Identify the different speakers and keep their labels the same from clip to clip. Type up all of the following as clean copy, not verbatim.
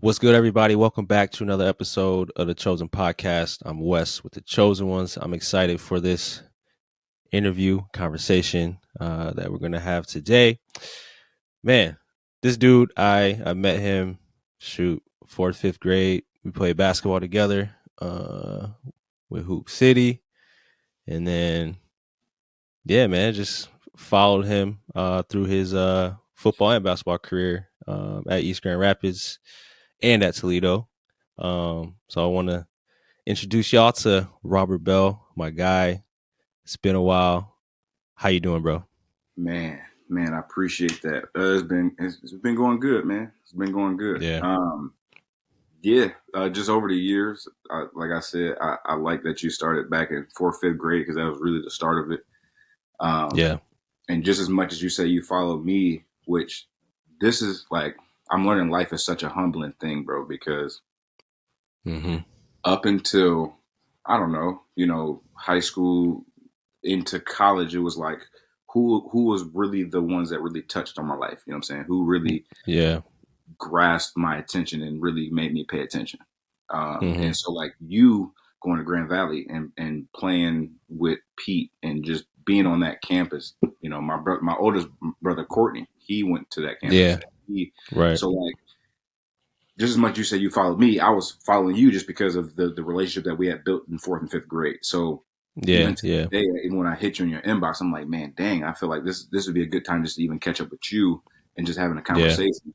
Speaker 1: What's good, everybody? Welcome back to another episode of the Chosen Podcast. I'm Wes with the Chosen Ones. I'm excited for this interview conversation that we're going to have today. Man, this dude, I met him, fourth, fifth grade. We played basketball together with Hoop City. And then, yeah, man, just followed him through his football and basketball career at East Grand Rapids and at Toledo. So I want to introduce y'all to Robert Bell, my guy. It's been a while. How you doing, bro?
Speaker 2: Man, I appreciate that. It's been going good, man. It's been going good.
Speaker 1: Yeah.
Speaker 2: Just over the years, like I said, I like that you started back in fourth, fifth grade because that was really the start of it. Um,
Speaker 1: Yeah.
Speaker 2: and just as much as you say you followed me, which this is like I'm learning life is such a humbling thing, bro. Because
Speaker 1: Mm-hmm.
Speaker 2: up until I don't know, high school into college, it was like who was really the ones that really touched on my life. You know what I'm saying? Who really
Speaker 1: Yeah.
Speaker 2: grasped my attention and really made me pay attention.
Speaker 1: Mm-hmm.
Speaker 2: And so like you going to Grand Valley and playing with Pete and just being on that campus, my oldest brother Courtney, he went to that campus.
Speaker 1: Yeah. Right.
Speaker 2: So like just as much you say you followed me, I was following you just because of the relationship that we had built in fourth and fifth grade. So even
Speaker 1: Yeah.
Speaker 2: to this
Speaker 1: Yeah.
Speaker 2: day, even when I hit you in your inbox, I'm like, man, dang, I feel like this would be a good time just to even catch up with you and just having a
Speaker 1: Yeah.
Speaker 2: conversation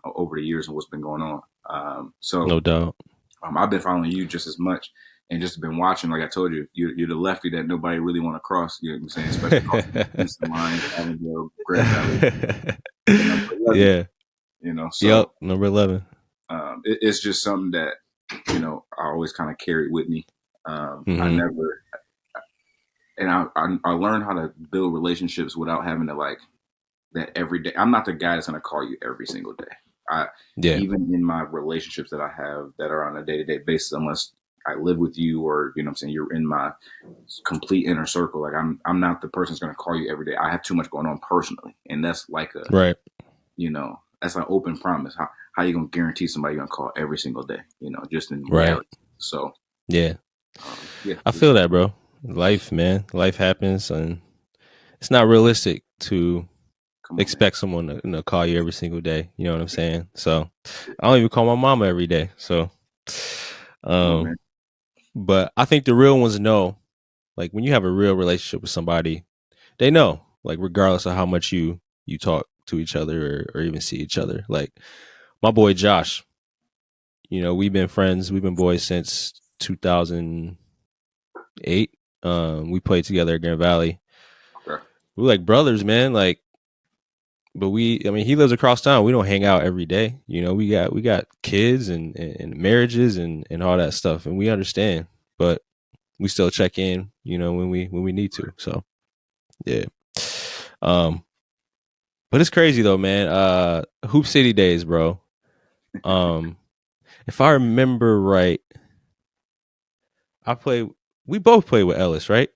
Speaker 2: over the years and what's been going on. So
Speaker 1: No doubt.
Speaker 2: I've been following you just as much and just been watching. Like I told you, you're the lefty that nobody really want to cross. You know what I'm saying? Especially crossing the eastern lines, Avondale, Grand Valley, the number 11.
Speaker 1: Yeah. Yep.
Speaker 2: So
Speaker 1: Number 11.
Speaker 2: it's just something that I always kind of carried with me. I
Speaker 1: Mm-hmm.
Speaker 2: never and I learned how to build relationships without having to like that every day. I'm not the guy that's gonna call you every single day. I
Speaker 1: Yeah.
Speaker 2: Even in my relationships that I have that are on a day to day basis, unless I live with you or you know what I'm saying you're in my complete inner circle. Like I'm not the person that's gonna call you every day. I have too much going on personally, and that's like a
Speaker 1: Right.
Speaker 2: that's an open promise. How you gonna guarantee somebody you're gonna call every single day? Just in
Speaker 1: Right.
Speaker 2: reality. So
Speaker 1: Yeah.
Speaker 2: yeah,
Speaker 1: I feel that, bro. Life, man. Life happens, and it's not realistic to
Speaker 2: come on, man.
Speaker 1: expect someone to call you every single day. You know what I'm saying? So I don't even call my mama every day. So,
Speaker 2: Come on,
Speaker 1: um,
Speaker 2: man.
Speaker 1: but I think the real ones know, like when you have a real relationship with somebody, they know, like regardless of how much you talk to each other or even see each other. Like my boy Josh, we've been friends, we've been boys since 2008. We played together at Grand Valley.
Speaker 2: Okay.
Speaker 1: We're like brothers, man. Like, but I mean, he lives across town. We don't hang out every day. We got kids and marriages and all that stuff, and we understand. But we still check in, when we need to. So yeah. Um, but it's crazy though, man. Hoop City days, bro. Um, if I remember right, I play. We both played with Ellis, right?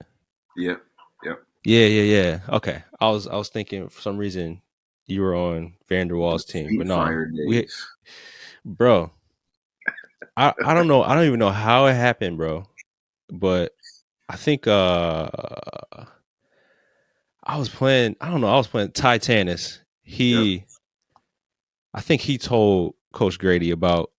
Speaker 2: Yep. Yep.
Speaker 1: Yeah. Okay. I was thinking for some reason you were on
Speaker 2: The
Speaker 1: Vanderwall's team, but
Speaker 2: feet
Speaker 1: no,
Speaker 2: fire
Speaker 1: we,
Speaker 2: days.
Speaker 1: bro. I don't know. I don't even know how it happened, bro. But I think I was playing. I don't know. I was playing Titanus.
Speaker 2: Yep.
Speaker 1: I think he told Coach Grady about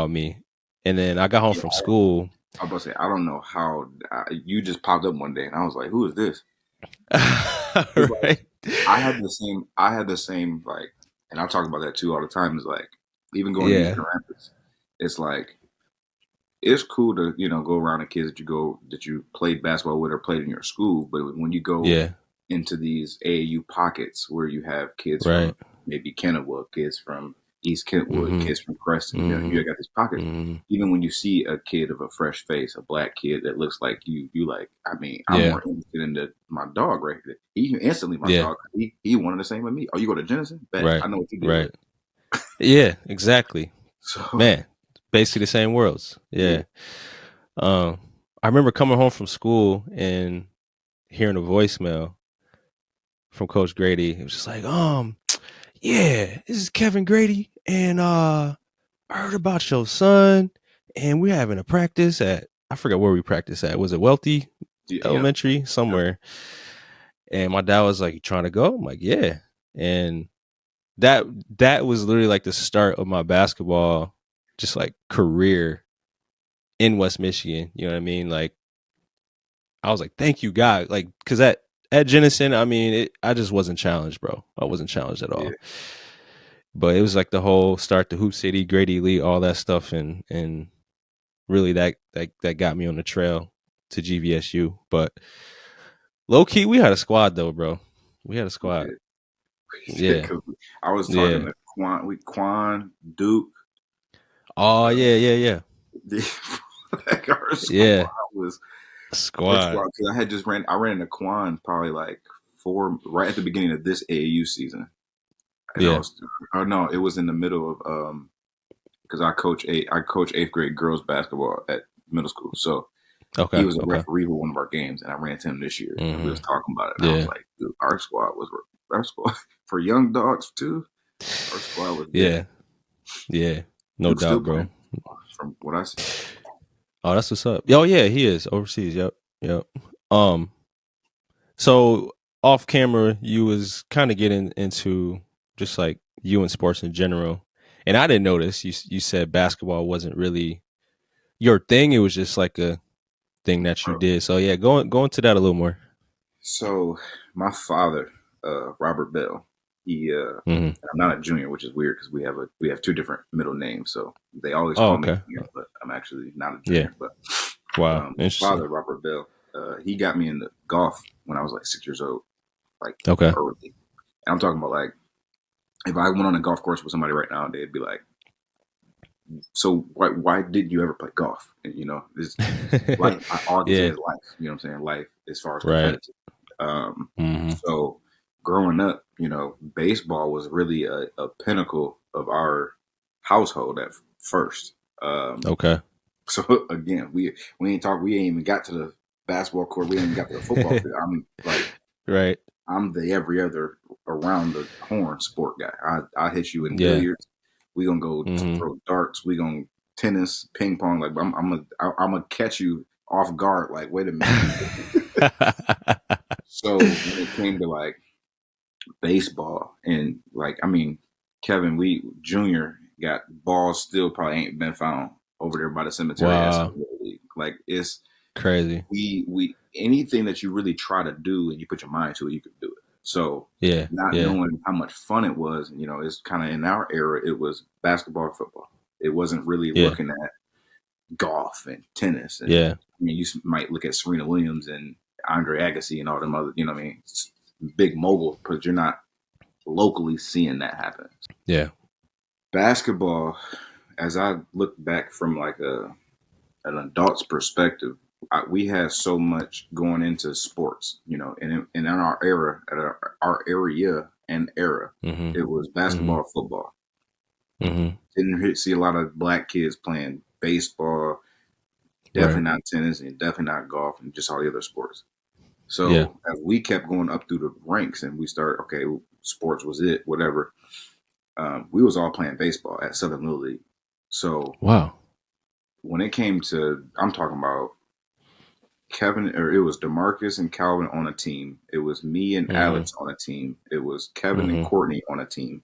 Speaker 1: me, and then I got home
Speaker 2: Yeah.
Speaker 1: from school.
Speaker 2: I was about to say, I don't know how you just popped up one day, and I was like, "Who is this?" It's like
Speaker 1: Right?
Speaker 2: I had the same like, and I talk about that too all the time. Is like, even going to
Speaker 1: Yeah.
Speaker 2: Eastern Rapids, it's like it's cool to go around the kids that you played basketball with or played in your school, but when you go
Speaker 1: Yeah.
Speaker 2: into these AAU pockets where you have kids
Speaker 1: Right.
Speaker 2: from maybe Kennewood, kids from East Kentwood,
Speaker 1: Mm-hmm.
Speaker 2: kids from Creston,
Speaker 1: Mm-hmm.
Speaker 2: you got these pockets.
Speaker 1: Mm-hmm.
Speaker 2: Even when you see a kid of a fresh face, a black kid that looks like you like. I mean, I'm
Speaker 1: Yeah.
Speaker 2: more interested in my dog right here. He instantly my
Speaker 1: Yeah.
Speaker 2: dog. He wanted the same with me. Oh, you go to Jenison? Bet
Speaker 1: Right.
Speaker 2: I know what you deal
Speaker 1: Right.
Speaker 2: with.
Speaker 1: Yeah. Exactly.
Speaker 2: So
Speaker 1: Man, basically the same worlds.
Speaker 2: yeah,
Speaker 1: Yeah. Um, I remember coming home from school and hearing a voicemail from Coach Grady. It was just like, yeah, this is Kevin Grady, and I heard about your son, and we're having a practice at, I forgot where we practiced at. Was it Wealthy
Speaker 2: Yeah.
Speaker 1: Elementary? Somewhere. And my dad was like, "You trying to go?" I'm like, "Yeah." And that that was literally like the start of my basketball, just like career in West Michigan. You know what I mean? Like, I was like, "Thank you, God." Like, because at Jenison, I mean, I just wasn't challenged, bro. I wasn't challenged at
Speaker 2: Yeah.
Speaker 1: all. But it was like the whole start to Hoop City, Grady Lee, all that stuff, and really that got me on the trail to GVSU. But low key, we had a squad though, bro. We had a
Speaker 2: We
Speaker 1: squad.
Speaker 2: did. We did.
Speaker 1: Yeah,
Speaker 2: 'Cause I was talking
Speaker 1: yeah.
Speaker 2: to Quan, Duke.
Speaker 1: Oh
Speaker 2: Uh,
Speaker 1: yeah, yeah, yeah,
Speaker 2: like our squad
Speaker 1: yeah.
Speaker 2: was our
Speaker 1: Squad.
Speaker 2: squad. Cause I ran into Quan probably like right at the beginning of this AAU season, and
Speaker 1: Yeah.
Speaker 2: no, it was in the middle of because I coach eighth grade girls basketball at middle school, so he
Speaker 1: Okay.
Speaker 2: was a
Speaker 1: Okay.
Speaker 2: referee for one of our games, and I ran into him this year, and we
Speaker 1: Mm-hmm.
Speaker 2: was talking about it, and I was
Speaker 1: Yeah.
Speaker 2: like, dude, our squad for young dogs too. Our squad was getting
Speaker 1: Yeah.
Speaker 2: it.
Speaker 1: Yeah. No
Speaker 2: Duke's still
Speaker 1: doubt, bro.
Speaker 2: playing, from what I see.
Speaker 1: Oh, that's what's up. Oh yeah, he is overseas. Yep. Yep. Um. So off camera, you was kind of getting into just like you and sports in general, and I didn't notice. You said basketball wasn't really your thing. It was just like a thing that you
Speaker 2: Bro.
Speaker 1: did. So yeah, go into that a little more.
Speaker 2: So my father, Robert Bell, he
Speaker 1: Mm-hmm.
Speaker 2: I'm not a junior, which is weird because we have two different middle names, so they always
Speaker 1: Oh,
Speaker 2: call me
Speaker 1: okay.
Speaker 2: junior, but I'm actually not a
Speaker 1: Yeah.
Speaker 2: junior. But
Speaker 1: Wow.
Speaker 2: my
Speaker 1: Interesting.
Speaker 2: father, Robert Bell, he got me into golf when I was like 6 years old, like
Speaker 1: Okay.
Speaker 2: early. And I'm talking about like if I went on a golf course with somebody right now, they'd be like, "So why didn't you ever play golf?" And, this life. All I can say
Speaker 1: Yeah.
Speaker 2: is life. You know what I'm saying? Life as far as
Speaker 1: Right.
Speaker 2: competitive. Um,
Speaker 1: Mm-hmm.
Speaker 2: so growing up, baseball was really a pinnacle of our household at first.
Speaker 1: Okay.
Speaker 2: So again, we ain't even got to the basketball court. We ain't even got to the football field. I'm like,
Speaker 1: Right.
Speaker 2: I'm the every other around the horn sport guy. I hit you in
Speaker 1: Yeah.
Speaker 2: billiards. We gonna go
Speaker 1: Mm-hmm.
Speaker 2: throw darts. We gonna tennis, ping pong. Like I'm gonna catch you off guard. Like, wait a minute. So when it came to like baseball and like, I mean, Kevin, we Junior got balls still probably ain't been found over there by the cemetery at
Speaker 1: Wow.
Speaker 2: some league. Like it's
Speaker 1: Crazy.
Speaker 2: we anything that you really try to do and you put your mind to it, you can do it. So
Speaker 1: Yeah.
Speaker 2: not
Speaker 1: Yeah.
Speaker 2: knowing how much fun it was, it's kind of in our era, it was basketball and football. It wasn't really
Speaker 1: Yeah.
Speaker 2: looking at golf and tennis. And
Speaker 1: Yeah.
Speaker 2: I mean, you might look at Serena Williams and Andre Agassi and all them other, what I mean, big mogul, but you're not locally seeing that happen.
Speaker 1: Yeah.
Speaker 2: Basketball, as I look back from like an adult's perspective, we had so much going into sports, and in our era, at our area and era,
Speaker 1: Mm-hmm.
Speaker 2: it was
Speaker 1: Mm-hmm.
Speaker 2: basketball, football.
Speaker 1: Mm-hmm.
Speaker 2: See a lot of black kids playing baseball, definitely
Speaker 1: Right.
Speaker 2: not tennis, and definitely not golf, and just all the other sports.
Speaker 1: Yeah.
Speaker 2: So as we kept going up through the ranks, and we started, okay, sports was it, whatever. We was all playing baseball at Southern Little League. So
Speaker 1: Wow.
Speaker 2: when it came to, I'm talking about Kevin, or it was Demarcus and Calvin on a team. It was me and
Speaker 1: Mm-hmm.
Speaker 2: Alex on a team. It was Kevin and
Speaker 1: Mm-hmm.
Speaker 2: Courtney on a team.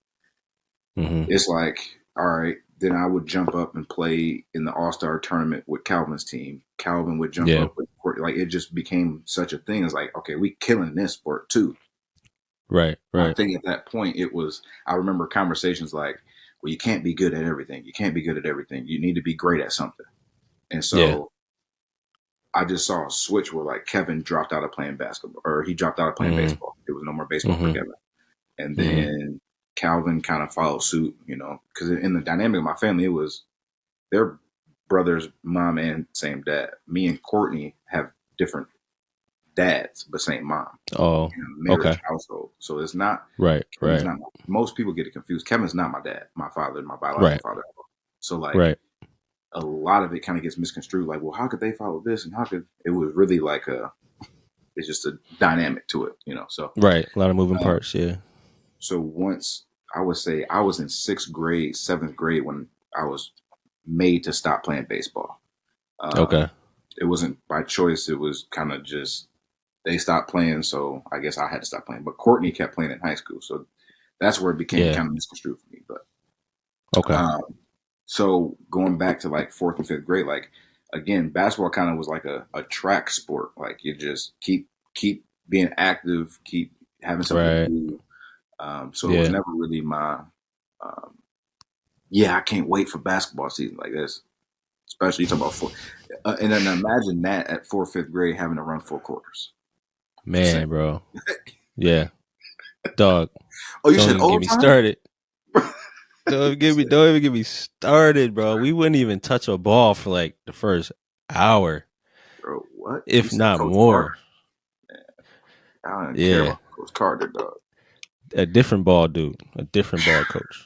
Speaker 1: Mm-hmm.
Speaker 2: It's like, all right, then I would jump up and play in the All Star tournament with Calvin's team. Calvin would jump
Speaker 1: Yeah.
Speaker 2: up with Courtney. Like it just became such a thing. It's like, okay, we killing this sport too.
Speaker 1: Right.
Speaker 2: I
Speaker 1: Right.
Speaker 2: think at that point it was. I remember conversations like, well, you can't be good at everything. You can't be good at everything. You need to be great at something. And
Speaker 1: Yeah.
Speaker 2: so I just saw a switch where like Kevin dropped out of playing basketball, or he dropped out of playing
Speaker 1: Mm-hmm.
Speaker 2: baseball. There was no more baseball for
Speaker 1: Mm-hmm.
Speaker 2: Kevin. And
Speaker 1: Mm-hmm.
Speaker 2: then Calvin kind of followed suit, because in the dynamic of my family, it was their brothers, mom and same dad. Me and Courtney have different dads, but same mom.
Speaker 1: Oh.
Speaker 2: In a marriage
Speaker 1: Okay.
Speaker 2: household. So it's not,
Speaker 1: Right.
Speaker 2: Kevin's
Speaker 1: Right.
Speaker 2: not, most people get it confused. Kevin's not my dad, my father, my biological
Speaker 1: Right.
Speaker 2: father. So like
Speaker 1: Right.
Speaker 2: a lot of it kind of gets misconstrued. Like, well, how could they follow this? And how could, it was really like it's just a dynamic to it. So,
Speaker 1: Right. A lot of moving
Speaker 2: um,
Speaker 1: parts. Yeah.
Speaker 2: so once I would say I was in sixth grade, seventh grade when I was made to stop playing baseball.
Speaker 1: Okay.
Speaker 2: It wasn't by choice. It was kind of just they stopped playing, so I guess I had to stop playing. But Courtney kept playing in high school, so that's where it became
Speaker 1: Yeah.
Speaker 2: kind of misconstrued for me. But
Speaker 1: Okay.
Speaker 2: um, so going back to like fourth and fifth grade, like again, basketball kind of was like a track sport. Like you just keep being active, keep having something to
Speaker 1: Right.
Speaker 2: do. So it was
Speaker 1: Yeah.
Speaker 2: never really my yeah, I can't wait for basketball season like this. Especially you talk about four, and then imagine that at fourth, fifth grade having to run 4 quarters. Just saying.
Speaker 1: Man, bro. Yeah. Dog.
Speaker 2: Oh, you
Speaker 1: Don't
Speaker 2: said
Speaker 1: even get me
Speaker 2: overtime,
Speaker 1: started. Don't even get me started, bro. We wouldn't even touch a ball for like the first hour,
Speaker 2: bro? What you
Speaker 1: if
Speaker 2: said,
Speaker 1: not
Speaker 2: Coach
Speaker 1: more.
Speaker 2: Carter? I don't care
Speaker 1: Yeah.
Speaker 2: about Coach Carter, dog.
Speaker 1: A different ball dude. A different ball coach.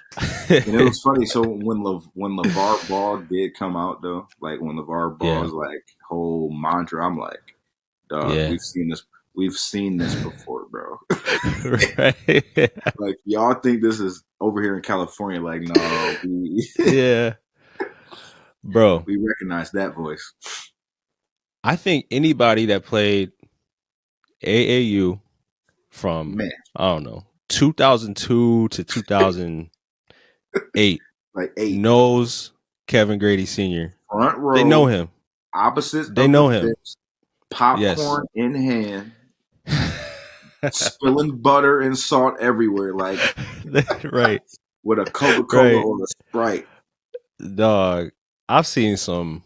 Speaker 2: And it was funny. So when LeVar Ball did come out though, like when LeVar
Speaker 1: Yeah.
Speaker 2: Ball's like whole mantra, I'm like, dog,
Speaker 1: Yeah.
Speaker 2: we've seen this before, bro.
Speaker 1: Right.
Speaker 2: Like y'all think this is over here in California? Like, no,
Speaker 1: Yeah. Bro,
Speaker 2: we recognize that voice,
Speaker 1: I think anybody that played AAU from,
Speaker 2: man.
Speaker 1: I don't know, 2002 to 2008
Speaker 2: Like eight
Speaker 1: knows Kevin Grady Sr.
Speaker 2: front
Speaker 1: They know
Speaker 2: row,
Speaker 1: him.
Speaker 2: opposites
Speaker 1: They
Speaker 2: of the
Speaker 1: know him.
Speaker 2: bench,
Speaker 1: Yes.
Speaker 2: popcorn in hand, spilling butter and salt everywhere, like
Speaker 1: Right.
Speaker 2: with a Coca Cola
Speaker 1: Right.
Speaker 2: or a Sprite.
Speaker 1: Dog. I've seen some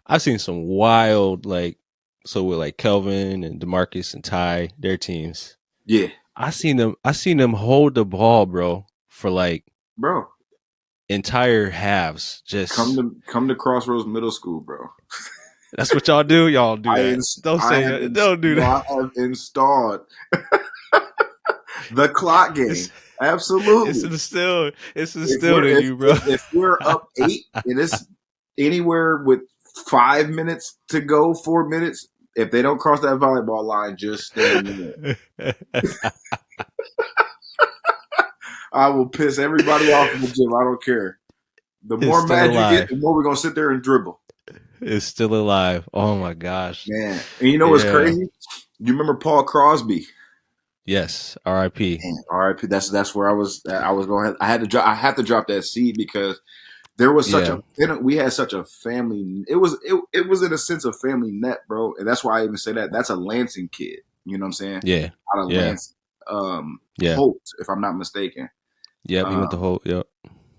Speaker 1: wild, like, so with like Kelvin and DeMarcus and Ty, their teams.
Speaker 2: Yeah,
Speaker 1: I seen them hold the ball, bro, for like
Speaker 2: bro.
Speaker 1: entire halves. Just
Speaker 2: Come to Crossroads Middle School, bro.
Speaker 1: that's what y'all do. Y'all do that. Don't
Speaker 2: I have
Speaker 1: say don't do that.
Speaker 2: I have installed the clock
Speaker 1: It's
Speaker 2: game.
Speaker 1: it's
Speaker 2: Absolutely.
Speaker 1: instilled. It's
Speaker 2: If
Speaker 1: instilled in you, bro.
Speaker 2: if we're up 8 and it's anywhere with 5 minutes to go, 4 minutes, if they don't cross that volleyball line, just stand there. I will piss everybody off in the gym. I don't care. The
Speaker 1: It's
Speaker 2: more
Speaker 1: still
Speaker 2: mad you get,
Speaker 1: alive.
Speaker 2: the more we're gonna sit there and dribble.
Speaker 1: It's still alive. Oh my gosh.
Speaker 2: Man. And you know what's
Speaker 1: Yeah.
Speaker 2: crazy? You remember Paul Crosby?
Speaker 1: Yes. R.I.P.
Speaker 2: Man, RIP. That's where I was. I was going. I had to drop. I had to drop that seed because there was such
Speaker 1: Yeah.
Speaker 2: a. We had such a family. It was in a sense a family net, bro. And that's why I even say that. That's a Lansing kid. You know what I'm saying?
Speaker 1: Yeah.
Speaker 2: Out of
Speaker 1: Yeah.
Speaker 2: Lansing,
Speaker 1: Yeah.
Speaker 2: Holt, if I'm not mistaken.
Speaker 1: Yep. He went the
Speaker 2: Um,
Speaker 1: whole. Yep.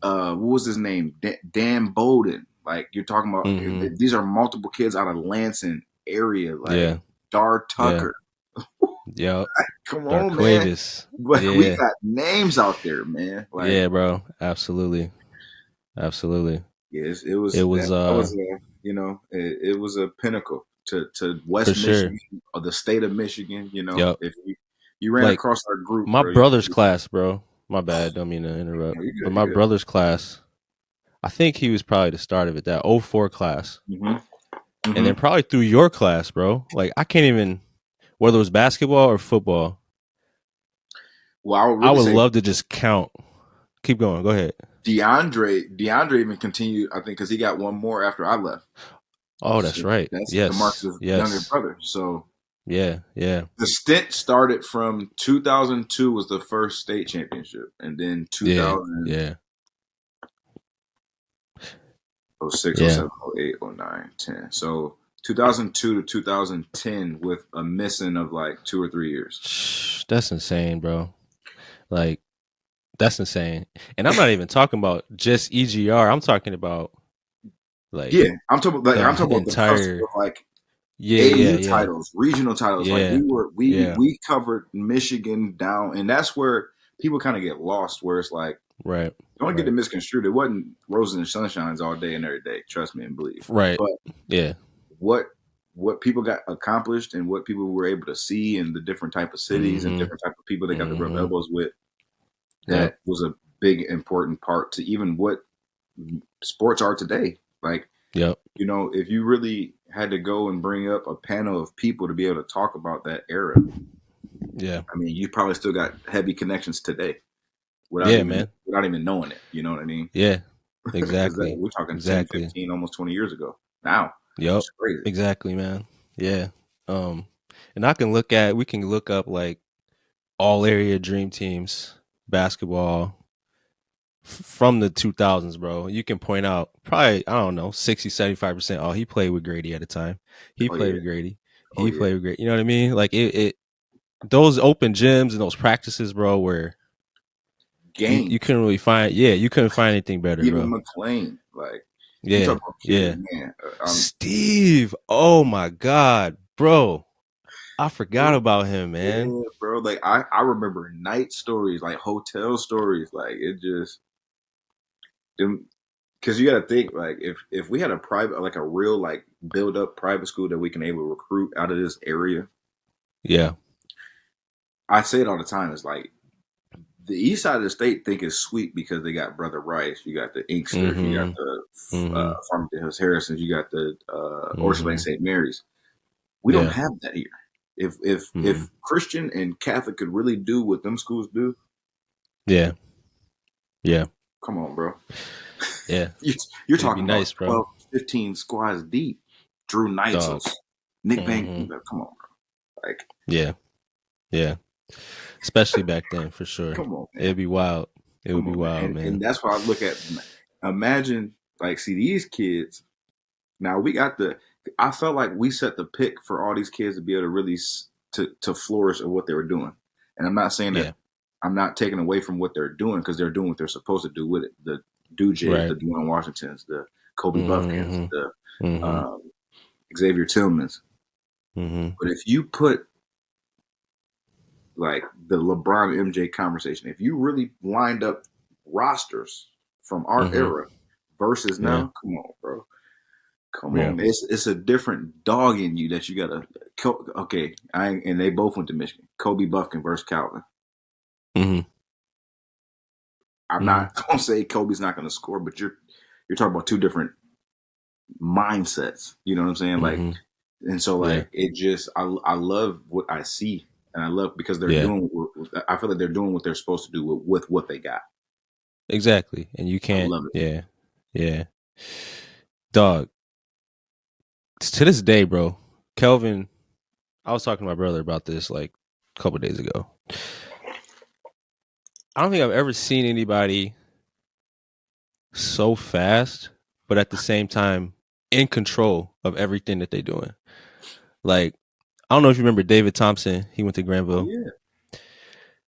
Speaker 2: what was his name? Dan Bowden. Like you're talking about.
Speaker 1: Mm-hmm.
Speaker 2: These are multiple kids out of Lansing area. Like
Speaker 1: Yeah.
Speaker 2: Dar
Speaker 1: Yeah.
Speaker 2: Tucker.
Speaker 1: Yep.
Speaker 2: Come on, man.
Speaker 1: Darquavis.
Speaker 2: But we
Speaker 1: Yeah.
Speaker 2: got names out there, man. Like.
Speaker 1: Yeah, bro. Absolutely. Absolutely.
Speaker 2: Yes,
Speaker 1: It was
Speaker 2: that was a it was a pinnacle to
Speaker 1: for
Speaker 2: West
Speaker 1: sure.
Speaker 2: Michigan or the state of Michigan.
Speaker 1: Yep.
Speaker 2: If you ran
Speaker 1: Like
Speaker 2: across our group,
Speaker 1: my
Speaker 2: bro,
Speaker 1: brother's class, bro. My bad. Don't mean to interrupt.
Speaker 2: no, you
Speaker 1: But
Speaker 2: good,
Speaker 1: my
Speaker 2: you good.
Speaker 1: brother's class, I think he was probably the start of it. That '04 class.
Speaker 2: Mm-hmm.
Speaker 1: And
Speaker 2: Mm-hmm.
Speaker 1: then probably through your class, bro. Like I can't even, whether it was basketball or football,
Speaker 2: Well, I would
Speaker 1: I
Speaker 2: really
Speaker 1: would
Speaker 2: say
Speaker 1: love to just count. Keep going. Go ahead.
Speaker 2: DeAndre even continued. I think because he got one more after I left.
Speaker 1: Oh, that's
Speaker 2: So
Speaker 1: right.
Speaker 2: that's
Speaker 1: Yes.
Speaker 2: DeMarcus' younger
Speaker 1: Yes.
Speaker 2: brother. So
Speaker 1: Yeah. Yeah.
Speaker 2: the stint started from 2002 was the first state championship, and then
Speaker 1: Yeah.
Speaker 2: 2000.
Speaker 1: Yeah.
Speaker 2: 06,
Speaker 1: Yeah.
Speaker 2: 07, 08, 09, 10. So 2002 to 2010 with a missing of like 2 or 3 years.
Speaker 1: That's insane, bro. Like, that's insane. And I'm not even talking about just EGR. I'm talking about like
Speaker 2: Yeah, I'm
Speaker 1: the
Speaker 2: talking about the cusp
Speaker 1: entire.
Speaker 2: of like
Speaker 1: Yeah. Yeah.
Speaker 2: AU
Speaker 1: Yeah.
Speaker 2: titles, regional titles. Like
Speaker 1: Yeah. Yeah.
Speaker 2: we covered Michigan down, and that's where people kind of get lost. Where it's like
Speaker 1: Right.
Speaker 2: don't get
Speaker 1: Right.
Speaker 2: it misconstrued. It wasn't roses and sunshines all day and every day. Trust me and believe.
Speaker 1: Right.
Speaker 2: But
Speaker 1: Yeah.
Speaker 2: what people got accomplished and what people were able to see in the different type of cities and
Speaker 1: Mm-hmm.
Speaker 2: different type of people they got to rub
Speaker 1: Mm-hmm.
Speaker 2: elbows with.
Speaker 1: Yep.
Speaker 2: That was a big important part to even what sports are today. Like,
Speaker 1: Yep.
Speaker 2: if you really had to go and bring up a panel of people to be able to talk about that era,
Speaker 1: Yeah.
Speaker 2: I mean, you probably still got heavy connections today
Speaker 1: Yeah, man.
Speaker 2: without even knowing it. You know what I mean?
Speaker 1: Yeah.
Speaker 2: Because
Speaker 1: Exactly.
Speaker 2: we're talking 10,
Speaker 1: Exactly.
Speaker 2: 15, almost 20 years ago. Now,
Speaker 1: Yep.
Speaker 2: it's crazy.
Speaker 1: Exactly, man. Yeah. Um, and we can look up like all area dream teams, basketball from the 2000s, bro. You can point out probably, I don't know, 60, 75%. Oh, he played with Grady at the time. He
Speaker 2: Oh
Speaker 1: played
Speaker 2: yeah,
Speaker 1: with Grady.
Speaker 2: oh
Speaker 1: He
Speaker 2: yeah.
Speaker 1: played with Grady. You know what I mean? Like it those open gyms and those practices, bro, where you
Speaker 2: Games.
Speaker 1: couldn't really find, yeah, you couldn't find anything better,
Speaker 2: Even
Speaker 1: bro.
Speaker 2: McLean, like you
Speaker 1: Yeah.
Speaker 2: talk about kids,
Speaker 1: Yeah.
Speaker 2: man.
Speaker 1: Steve. Oh my God, bro. I forgot
Speaker 2: Bro,
Speaker 1: about him, man.
Speaker 2: yeah, bro. Like I remember night stories, like hotel stories. Like it just because you got to think like if we had a private, like a real like build up private school that we can able to recruit out of this area.
Speaker 1: Yeah.
Speaker 2: I say it all the time. It's like the east side of the state think it's sweet because they got Brother Rice, you got the Inksters, you got
Speaker 1: Mm-hmm.
Speaker 2: the
Speaker 1: Mm-hmm.
Speaker 2: Farmington Hills Harrisons, you got the Orchard Lane
Speaker 1: Mm-hmm.
Speaker 2: St. Mary's. We don't
Speaker 1: Yeah.
Speaker 2: have that here. If
Speaker 1: Mm-hmm.
Speaker 2: Christian and Catholic could really do what them schools do,
Speaker 1: Yeah. Yeah.
Speaker 2: come on, bro.
Speaker 1: Yeah.
Speaker 2: You, you're
Speaker 1: It'd be
Speaker 2: talking about
Speaker 1: nice, bro.
Speaker 2: 12, 15 squads deep. Drew
Speaker 1: Dog.
Speaker 2: Neitzel, Nick Bank.
Speaker 1: Mm-hmm.
Speaker 2: Come on, bro. Like,
Speaker 1: Yeah. Yeah. Especially back then, for sure.
Speaker 2: come on, man.
Speaker 1: It'd be wild. It would
Speaker 2: Come
Speaker 1: be
Speaker 2: on, man.
Speaker 1: wild,
Speaker 2: And
Speaker 1: man.
Speaker 2: that's why I look at, imagine, like, see, these kids, now we got I felt like we set the pick for all these kids to be able to really, to flourish at what they were doing. And I'm not saying that
Speaker 1: Yeah.
Speaker 2: I'm not taking away from what they're doing because they're doing what they're supposed to do with it. The Dujays,
Speaker 1: Right.
Speaker 2: the Dwayne Washingtons, the Kobe Buffkins,
Speaker 1: Mm-hmm.
Speaker 2: the
Speaker 1: Mm-hmm.
Speaker 2: um, Xavier Tillmans.
Speaker 1: Mm-hmm.
Speaker 2: But if you put like the LeBron MJ conversation, if you really lined up rosters from our
Speaker 1: Mm-hmm.
Speaker 2: era versus
Speaker 1: Yeah.
Speaker 2: now, come on, bro. Come
Speaker 1: Yeah.
Speaker 2: on, it's a different dog in you that you gotta. Okay, and they both went to Michigan. Kobe Buffkin versus Calvin.
Speaker 1: Mm-hmm.
Speaker 2: I'm
Speaker 1: Mm-hmm.
Speaker 2: not gonna say Kobe's not gonna score, but you're talking about two different mindsets. You know what I'm saying? Like,
Speaker 1: Mm-hmm.
Speaker 2: and so
Speaker 1: Yeah.
Speaker 2: like it just I love what I see, and I love because they're
Speaker 1: Yeah.
Speaker 2: doing. I feel like they're doing what they're supposed to do with what they got.
Speaker 1: Exactly. And you
Speaker 2: I
Speaker 1: can't,
Speaker 2: love it.
Speaker 1: yeah. Yeah. Dog. To this day, bro, Kelvin, I was talking to my brother about this like a couple days ago. I don't think I've ever seen anybody so fast, but at the same time in control of everything that they're doing. Like, I don't know if you remember David Thompson. He went to
Speaker 2: Oh
Speaker 1: Granville.
Speaker 2: yeah,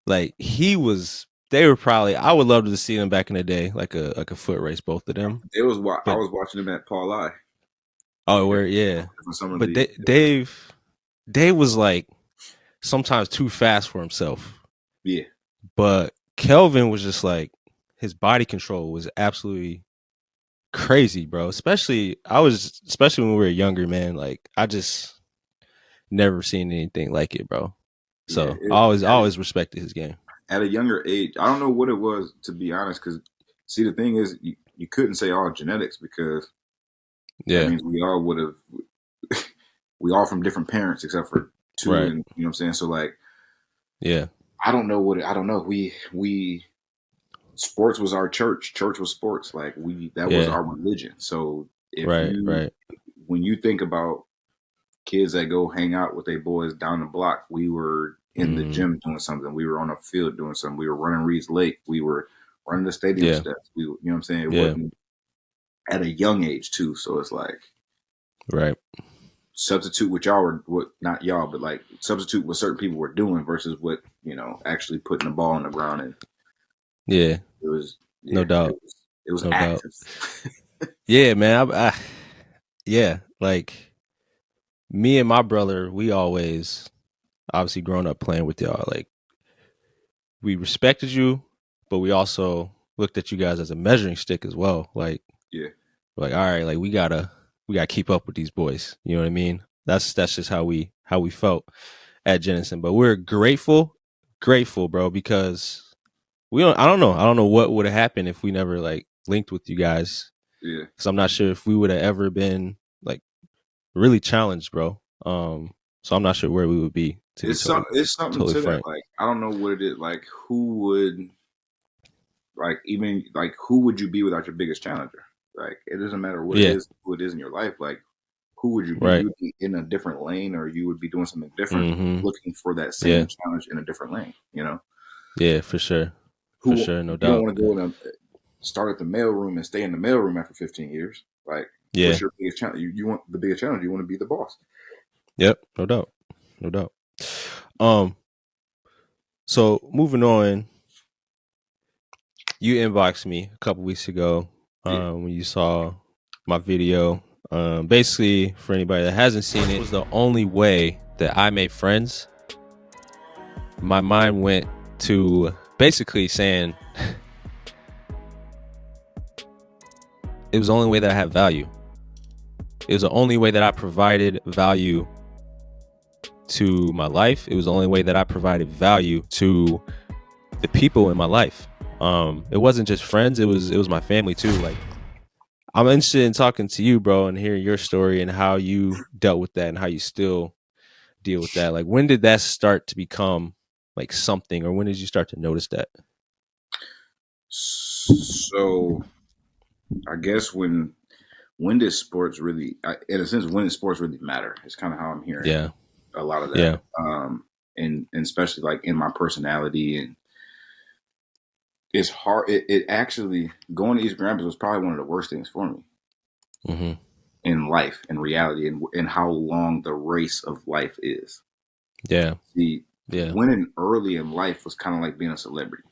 Speaker 1: Like they were probably. I would love to see them back in the day, like a foot race, both of them.
Speaker 2: it was. I
Speaker 1: But
Speaker 2: was watching them at Paul I.
Speaker 1: oh,
Speaker 2: Different,
Speaker 1: where yeah.
Speaker 2: different summer
Speaker 1: But
Speaker 2: league.
Speaker 1: Dave was like sometimes too fast for himself.
Speaker 2: Yeah,
Speaker 1: But Kelvin was just like his body control was absolutely crazy, bro. Especially when we were younger, man. Like I just never seen anything like it, bro.
Speaker 2: yeah.
Speaker 1: So I always respected his game.
Speaker 2: At a younger age, I don't know what it was to be honest. Because see, the thing is, you couldn't say all genetics because that
Speaker 1: Yeah.
Speaker 2: means we all would have. We all from different parents except for two,
Speaker 1: Right.
Speaker 2: and you know what I'm saying. So like,
Speaker 1: Yeah.
Speaker 2: I don't know I don't know. We sports was our church. Church was sports. Like that was
Speaker 1: Yeah.
Speaker 2: our religion. So if
Speaker 1: Right.
Speaker 2: you
Speaker 1: Right.
Speaker 2: when you think about kids that go hang out with their boys down the block, we were in the
Speaker 1: Mm,
Speaker 2: gym doing something. We were on a field doing something. We were running Reed's Lake. We were running the stadium
Speaker 1: yeah.
Speaker 2: steps. You know what I'm saying? It
Speaker 1: Yeah.
Speaker 2: wasn't at a young age too. So it's like
Speaker 1: Right.
Speaker 2: substitute what y'all were, what not y'all, but like substitute what certain people were doing versus what actually putting the ball on the ground. And
Speaker 1: Yeah.
Speaker 2: it was
Speaker 1: No
Speaker 2: yeah,
Speaker 1: doubt.
Speaker 2: it was
Speaker 1: No doubt.
Speaker 2: active.
Speaker 1: Yeah, man. Yeah. Like me and my brother, we always obviously grown up playing with y'all. Like we respected you, but we also looked at you guys as a measuring stick as well.
Speaker 2: Yeah,
Speaker 1: Like all right, like we gotta keep up with these boys. You know what I mean? That's just how we felt at Jenison. But we're grateful, bro, because I don't know what would have happened if we never like linked with you guys.
Speaker 2: yeah.
Speaker 1: Because I'm not sure if we would have ever been like really challenged, bro. So I'm not sure where we would be to be
Speaker 2: It's something
Speaker 1: totally
Speaker 2: to that.
Speaker 1: frank.
Speaker 2: Like I don't know what it is. Like who would like even like who would you be without your biggest challenger? Like it doesn't matter what it
Speaker 1: Yeah.
Speaker 2: is, who it is in your life. Like who would you be? You
Speaker 1: Right.
Speaker 2: would be in a different lane, or you would be doing something different,
Speaker 1: Mm-hmm.
Speaker 2: looking for that
Speaker 1: Yeah.
Speaker 2: same challenge in a different lane. You know,
Speaker 1: Yeah, for sure. For
Speaker 2: who
Speaker 1: sure, no
Speaker 2: you don't
Speaker 1: doubt.
Speaker 2: want to go in a start at the mailroom and stay in the mailroom after 15 years. Like, what's
Speaker 1: Yeah.
Speaker 2: your biggest challenge? You want the biggest challenge. You want to be the boss.
Speaker 1: Yep, no doubt. No doubt. Um, so moving on, you inboxed me a couple weeks ago
Speaker 2: Yeah.
Speaker 1: when you saw my video. Basically, for anybody that hasn't seen it was the only way that I made friends. My mind went to basically saying it was the only way that I had value. It was the only way that I provided value to my life. It was the only way that I provided value to the people in my life. It wasn't just friends, it was my family too. Like, I'm interested in talking to you, bro, and hearing your story and how you dealt with that and how you still deal with that. Like, when did that start to become like something, or when did you start to notice that?
Speaker 2: So I guess when did sports really, in a sense, when did sports really matter? It's kind of how I'm hearing
Speaker 1: Yeah.
Speaker 2: a lot of that.
Speaker 1: Yeah.
Speaker 2: And especially like in my personality, and it's hard. It actually going to East Grand Rapids was probably one of the worst things for me
Speaker 1: Mm-hmm.
Speaker 2: in life, in reality, and how long the race of life is.
Speaker 1: Yeah.
Speaker 2: See,
Speaker 1: Yeah.
Speaker 2: winning early in life was kind of like being a celebrity.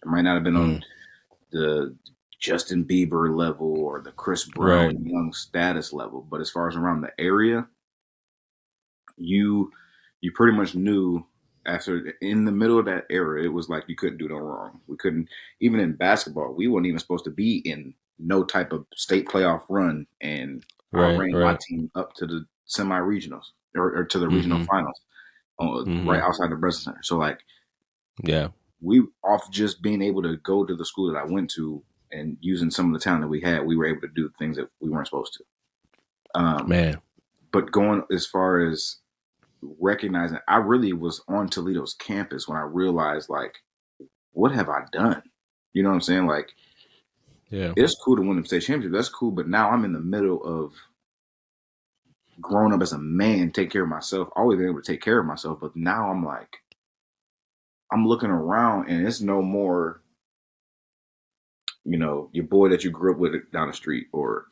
Speaker 2: It might not have been on
Speaker 1: Mm.
Speaker 2: the Justin Bieber level or the Chris
Speaker 1: Right.
Speaker 2: Brown young status level, but as far as around the area, you you pretty much knew after in the middle of that era, it was like you couldn't do no wrong. We couldn't even in basketball, we weren't even supposed to be in no type of state playoff run, and I
Speaker 1: Right.
Speaker 2: ran my
Speaker 1: Right.
Speaker 2: team up to the semi regionals or to the regional
Speaker 1: Mm-hmm.
Speaker 2: finals,
Speaker 1: Mm-hmm.
Speaker 2: right outside the Breslin Center. So like
Speaker 1: Yeah.
Speaker 2: we off just being able to go to the school that I went to and using some of the talent that we had, we were able to do things that we weren't supposed to.
Speaker 1: Man.
Speaker 2: But going as far as recognizing, I really was on Toledo's campus when I realized, like, what have I done? You know what I'm saying? Like,
Speaker 1: Yeah.
Speaker 2: it's cool to win the state championship. That's cool. But now I'm in the middle of growing up as a man, take care of myself, always been able to take care of myself. But now I'm like, I'm looking around and it's no more, your boy that you grew up with down the street or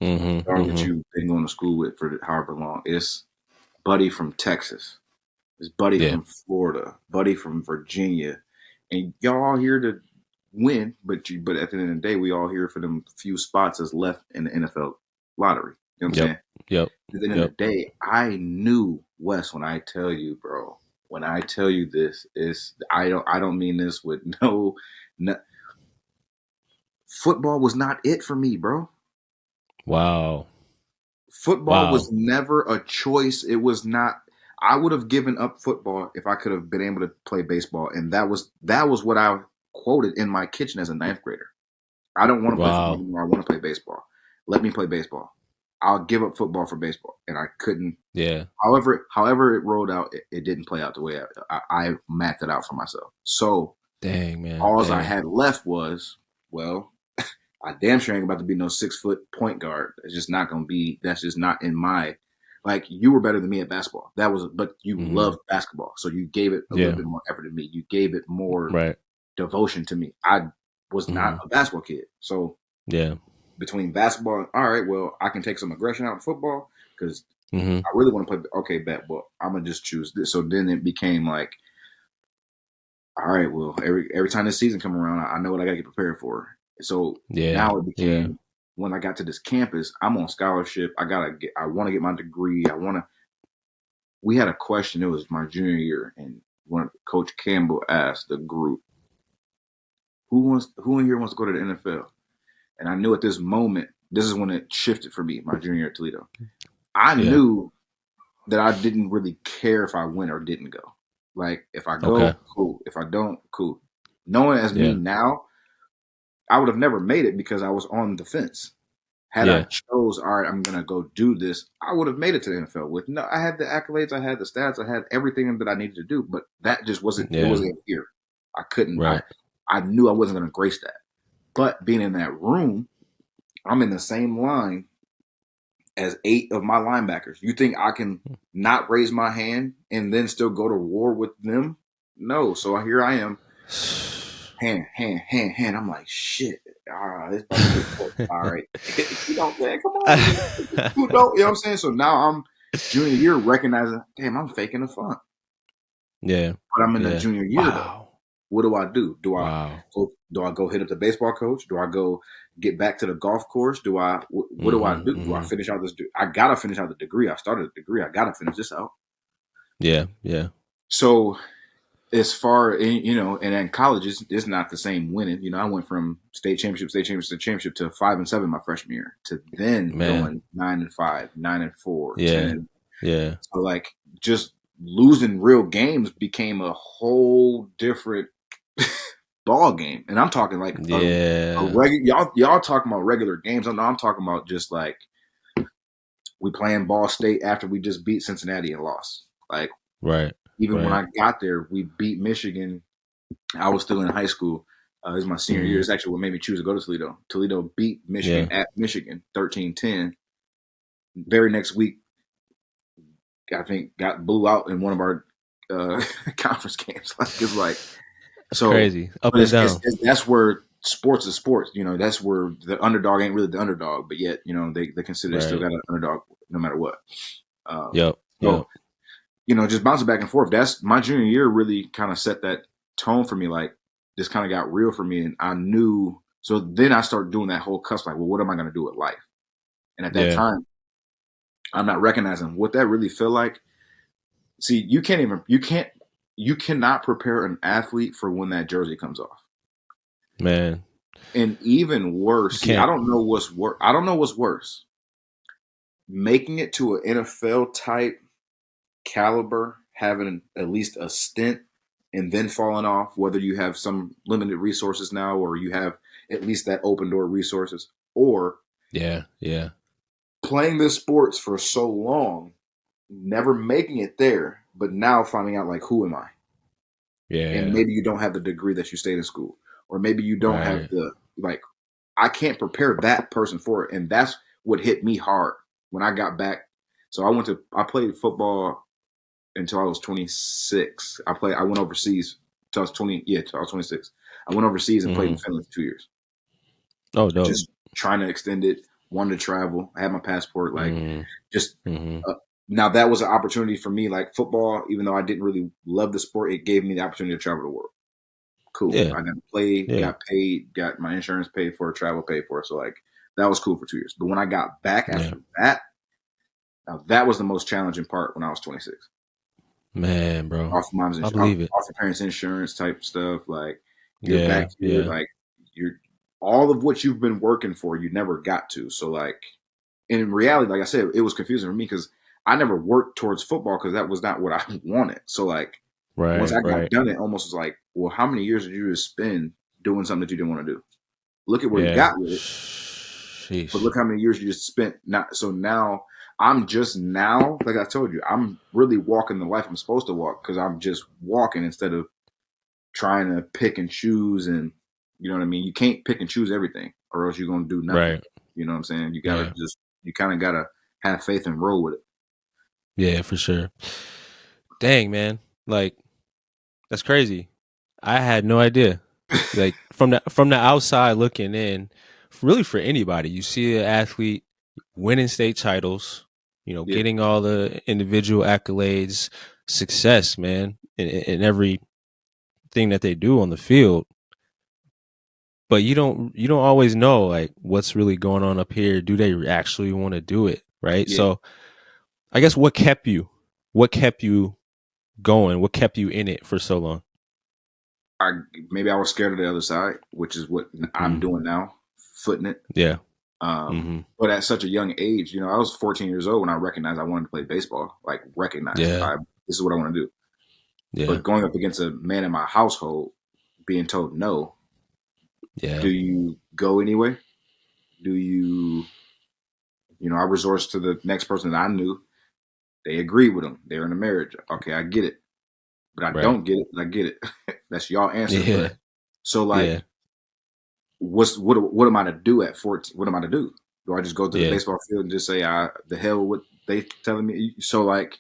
Speaker 1: Mm-hmm.
Speaker 2: dog that
Speaker 1: Mm-hmm.
Speaker 2: you've been going to school with for however long. It's buddy from Texas. It's buddy
Speaker 1: Yeah.
Speaker 2: from Florida, buddy from Virginia. And y'all all here to win, but at the end of the day, we all here for them few spots that's left in the NFL lottery. You know what I'm
Speaker 1: Yep.
Speaker 2: saying?
Speaker 1: Yep.
Speaker 2: At the end of
Speaker 1: Yep.
Speaker 2: the day, I knew Wes when I tell you, bro. When I tell you this, is I don't mean this with no football was not it for me, bro.
Speaker 1: Wow.
Speaker 2: Football was
Speaker 1: Wow.
Speaker 2: never a choice. It was not. I would have given up football if I could have been able to play baseball, and that was what I quoted in my kitchen as a ninth grader. I don't want to play football
Speaker 1: Wow.
Speaker 2: anymore. I want to play baseball. Let me play baseball. I'll give up football for baseball, and I couldn't.
Speaker 1: Yeah.
Speaker 2: However it rolled out, it didn't play out the way I mapped it out for myself. So
Speaker 1: Dang, man.
Speaker 2: all I
Speaker 1: Dang.
Speaker 2: had left was, well, I damn sure ain't about to be no 6 foot point guard. It's just not gonna be. That's just not in my. Like you were better than me at basketball. But you
Speaker 1: Mm-hmm.
Speaker 2: loved basketball, so you gave it a little
Speaker 1: Yeah.
Speaker 2: bit more effort than me. You gave it more
Speaker 1: Right.
Speaker 2: devotion to me. I was not
Speaker 1: Mm-hmm.
Speaker 2: a basketball kid, so
Speaker 1: Yeah.
Speaker 2: between basketball, and, all right, well, I can take some aggression out in football because
Speaker 1: Mm-hmm.
Speaker 2: I really want to play. Okay, bet, but I'm gonna just choose this. So then it became like, all right, well, every time this season come around, I know what I got to get prepared for. So
Speaker 1: Yeah.
Speaker 2: now it
Speaker 1: Yeah.
Speaker 2: became when I got to this campus, I'm on scholarship. I want to get my degree. We had a question. It was my junior year, and when Coach Campbell asked the group, who in here wants to go to the NFL? And I knew at this moment, this is when it shifted for me, my junior year at Toledo. I
Speaker 1: Yeah.
Speaker 2: knew that I didn't really care if I went or didn't go. Like if I
Speaker 1: Okay.
Speaker 2: go, cool. If I don't, cool. Knowing as me
Speaker 1: Yeah.
Speaker 2: now, I would have never made it because I was on the fence. Had I
Speaker 1: Yeah.
Speaker 2: chose, all right, I'm gonna go do this, I would have made it to the NFL. With no, I had the accolades, I had the stats, I had everything that I needed to do, but that just wasn't. It
Speaker 1: Yeah.
Speaker 2: wasn't here. I couldn't. I
Speaker 1: Right.
Speaker 2: I knew I wasn't gonna grace that. But being in that room, I'm in the same line as 8 of my linebackers. You think I can not raise my hand and then still go to war with them? No. So here I am, hand. I'm like, shit. This about to get close. All right. You know, man, come on. You know what I'm saying? So now I'm junior year recognizing, damn, I'm faking the fun.
Speaker 1: Yeah.
Speaker 2: But I'm in the
Speaker 1: Yeah.
Speaker 2: junior year though.
Speaker 1: Wow.
Speaker 2: What do I do?
Speaker 1: Wow.
Speaker 2: Do I go hit up the baseball coach? Do I go get back to the golf course? What do I do? Do I finish out this? I gotta finish out the degree. I started a degree. I gotta finish this out.
Speaker 1: Yeah. Yeah.
Speaker 2: So as far and in college, it's not the same winning. You know, I went from state championship to 5-7 my freshman year to then
Speaker 1: Man.
Speaker 2: going 9-5, 9-4,
Speaker 1: Yeah.
Speaker 2: 10.
Speaker 1: Yeah.
Speaker 2: So like just losing real games became a whole different ball game. And I'm talking like a
Speaker 1: Yeah.
Speaker 2: regular y'all talking about regular games. I'm talking about just like we playing Ball State after we just beat Cincinnati and lost. Like
Speaker 1: Right.
Speaker 2: even when
Speaker 1: Right.
Speaker 2: I got there, we beat Michigan. I was still in high school. This is my senior year. It's actually what made me choose to go to Toledo. Toledo beat Michigan
Speaker 1: Yeah.
Speaker 2: at Michigan 13-10. Very next week, I think got blew out in one of our conference games. Like it's like
Speaker 1: That's
Speaker 2: so,
Speaker 1: crazy. Up
Speaker 2: but
Speaker 1: and down.
Speaker 2: that's where sports is sports. You know, that's where the underdog ain't really the underdog, but yet you know they consider they still
Speaker 1: Right.
Speaker 2: got an underdog no matter what.
Speaker 1: Yep.
Speaker 2: So
Speaker 1: Yep.
Speaker 2: you know, just bouncing back and forth. That's my junior year really kind of set that tone for me. Like this kind of got real for me, and I knew. So then I started doing that whole cusp. Like, well, what am I going to do with life? And at that
Speaker 1: Yeah.
Speaker 2: time, I'm not recognizing what that really feel like. See, you cannot prepare an athlete for when that jersey comes off.
Speaker 1: Man.
Speaker 2: And even
Speaker 1: You
Speaker 2: worse, see,
Speaker 1: can't.
Speaker 2: I don't know what's worse. Making it to an NFL type caliber, having at least a stint, and then falling off, whether you have some limited resources now or you have at least that open door resources, or
Speaker 1: Yeah. Yeah.
Speaker 2: playing this sports for so long, never making it there, but now finding out like who am I? And
Speaker 1: Yeah.
Speaker 2: maybe you don't have the degree that you stayed in school, or maybe you don't have
Speaker 1: Right.
Speaker 2: the like. I can't prepare that person for it, and that's what hit me hard when I got back. So I played football until I was 26. I went overseas till I was 20. Yeah, till I was 26. I went overseas and played in Finland for 2 years.
Speaker 1: Oh, dope.
Speaker 2: Just trying to extend it. Wanted to travel. I had my passport. Like just
Speaker 1: Mm-hmm.
Speaker 2: now that was an opportunity for me. Like football, even though I didn't really love the sport, it gave me the opportunity to travel the world. Cool.
Speaker 1: Yeah.
Speaker 2: I got to play,
Speaker 1: Yeah.
Speaker 2: got paid, got my insurance paid for, travel paid for. So like that was cool for 2 years. But when I got back
Speaker 1: Yeah.
Speaker 2: after that, now that was the most challenging part when I was 26.
Speaker 1: Man, bro.
Speaker 2: Off mom's
Speaker 1: I
Speaker 2: off
Speaker 1: believe it.
Speaker 2: your parents' insurance type stuff. Like you're back
Speaker 1: Yeah.
Speaker 2: here,
Speaker 1: Yeah.
Speaker 2: like you're all of what you've been working for, you never got to. So like, and in reality, like I said, it was confusing for me because I never worked towards football because that was not what I wanted. So like, once
Speaker 1: Right.
Speaker 2: I got
Speaker 1: Right.
Speaker 2: done, it almost was like, well, how many years did you just spend doing something that you didn't want to do? Look at where you
Speaker 1: Yeah.
Speaker 2: got with it, but
Speaker 1: Sheesh.
Speaker 2: look how many years you just spent. Not so now. I'm just now, like I told you, I'm really walking the life I'm supposed to walk because I'm just walking instead of trying to pick and choose. And you know what I mean? You can't pick and choose everything or else you're going to do nothing.
Speaker 1: Right.
Speaker 2: You know what I'm saying?
Speaker 1: Yeah.
Speaker 2: You kind of got to have faith and roll with it.
Speaker 1: Yeah, for sure. Dang, man. Like, that's crazy. I had no idea. Like from the outside looking in, really for anybody, you see an athlete winning state titles,
Speaker 2: Yeah.
Speaker 1: getting all the individual accolades, success, man, in everything that they do on the field. But you don't always know like what's really going on up here. Do they actually want to do it? Right.
Speaker 2: Yeah.
Speaker 1: So I guess what kept you? What kept you going? What kept you in it for so long?
Speaker 2: Maybe I was scared of the other side, which is what I'm
Speaker 1: Mm.
Speaker 2: doing now, footing it.
Speaker 1: Yeah. Mm-hmm.
Speaker 2: But at such a young age, I was 14 years old when I recognized I wanted to play baseball. Like recognized,
Speaker 1: Yeah.
Speaker 2: this is what I want to do.
Speaker 1: Yeah.
Speaker 2: But going up against a man in my household, being told no,
Speaker 1: Yeah.
Speaker 2: do you go anyway? Do you, I resourced to the next person that I knew. They agreed with him. They're in a marriage. Okay, I get it. But I
Speaker 1: Right.
Speaker 2: don't get it. I get it. That's y'all answer.
Speaker 1: Yeah.
Speaker 2: But so like,
Speaker 1: Yeah.
Speaker 2: what am I to do at 14? What am I to do? Do I just go to the
Speaker 1: Yeah.
Speaker 2: baseball field and just say, the hell what they telling me? So like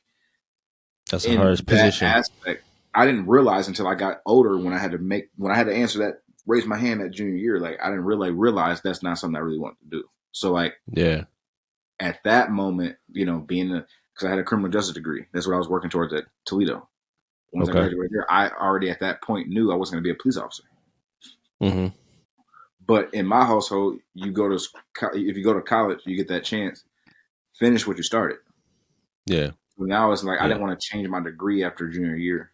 Speaker 1: That's the
Speaker 2: in
Speaker 1: hardest
Speaker 2: that
Speaker 1: position.
Speaker 2: aspect, I didn't realize until I got older when I had to answer that, raise my hand that junior year. Like I didn't really realize that's not something I really wanted to do. So like
Speaker 1: Yeah.
Speaker 2: at that moment, because I had a criminal justice degree. That's what I was working towards at Toledo. Once I
Speaker 1: Okay.
Speaker 2: graduated here, I already at that point knew I wasn't going to be a police officer.
Speaker 1: Mm-hmm.
Speaker 2: But in my household, if you go to college, you get that chance. Finish what you started.
Speaker 1: Yeah.
Speaker 2: So now it's like I
Speaker 1: Yeah.
Speaker 2: didn't want to change my degree after junior year.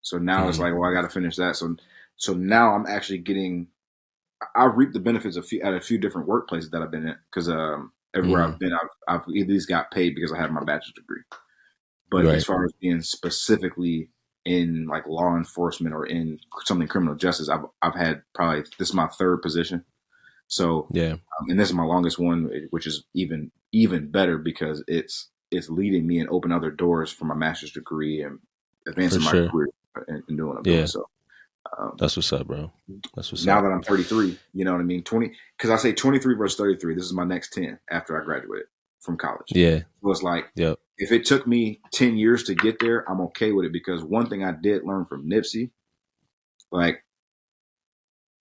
Speaker 2: So now it's
Speaker 1: Mm-hmm.
Speaker 2: like, well, I got to finish that. So now I'm actually getting. I reap the benefits at a few different workplaces that I've been in because everywhere
Speaker 1: Mm-hmm.
Speaker 2: I've been, I've at least got paid because I have my bachelor's degree. But as
Speaker 1: Right.
Speaker 2: far as being specifically in like law enforcement or in something criminal justice, I've had probably this is my third position. So,
Speaker 1: Yeah.
Speaker 2: and this is my longest one, which is even better because it's leading me and open other doors for my master's degree and
Speaker 1: For
Speaker 2: advancing my
Speaker 1: sure.
Speaker 2: career and doing what I'm doing.
Speaker 1: Yeah.
Speaker 2: So um,
Speaker 1: That's what's up, bro. That's what's
Speaker 2: now
Speaker 1: up.
Speaker 2: that I'm 33, you know what I mean? 20, because I say 23 versus 33. This is my next 10 after I graduated from college.
Speaker 1: Yeah.
Speaker 2: So it's like,
Speaker 1: Yep.
Speaker 2: if it took me 10 years to get there, I'm okay with it because one thing I did learn from Nipsey, like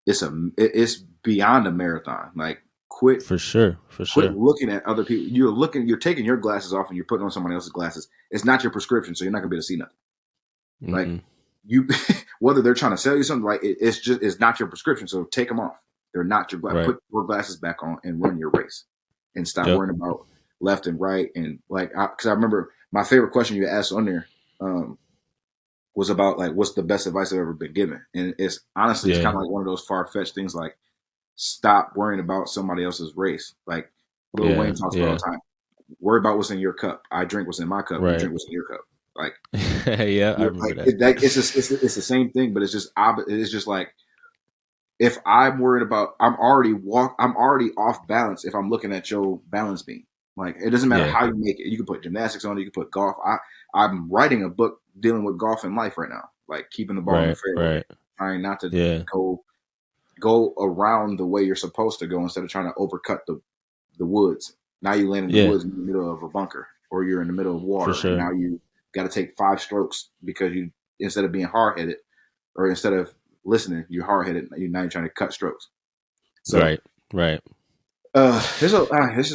Speaker 2: it's beyond a marathon. Like quit
Speaker 1: For sure. For
Speaker 2: quit
Speaker 1: sure.
Speaker 2: looking at other people. You're taking your glasses off and you're putting on somebody else's glasses. It's not your prescription, so you're not gonna be able to see nothing. Like
Speaker 1: Mm-mm.
Speaker 2: you, whether they're trying to sell you something, like it's not your prescription. So take them off. They're not your glass.
Speaker 1: Right.
Speaker 2: Put your glasses back on and run your race, and stop
Speaker 1: Yep.
Speaker 2: worrying about left and right. And like, because I remember my favorite question you asked on there was about like what's the best advice I've ever been given, and it's honestly it's kind
Speaker 1: Yeah.
Speaker 2: of like one of those far fetched things like stop worrying about somebody else's race. Like Lil
Speaker 1: Yeah.
Speaker 2: Wayne talks about all
Speaker 1: Yeah.
Speaker 2: the time. Worry about what's in your cup. I drink what's in my cup. You
Speaker 1: Right.
Speaker 2: drink what's in your cup. Like
Speaker 1: Yeah. I remember that.
Speaker 2: it's the same thing, but it's just like if I'm worried about I'm already off balance if I'm looking at your balance beam. Like it doesn't matter
Speaker 1: Yeah.
Speaker 2: how you make it. You can put gymnastics on it, you can put golf. I'm writing a book dealing with golf in life right now. Like keeping the ball in the
Speaker 1: Right.
Speaker 2: fairway.
Speaker 1: Right.
Speaker 2: Trying not to
Speaker 1: Yeah.
Speaker 2: go around the way you're supposed to go instead of trying to overcut the woods. Now you land in the
Speaker 1: Yeah.
Speaker 2: woods in the middle of a bunker or you're in the middle of
Speaker 1: For
Speaker 2: water and
Speaker 1: sure.
Speaker 2: now you got to take 5 strokes because you instead of being hard headed or instead of listening, you're hard headed. Now you're trying to cut strokes. So
Speaker 1: Right. Right.
Speaker 2: there's just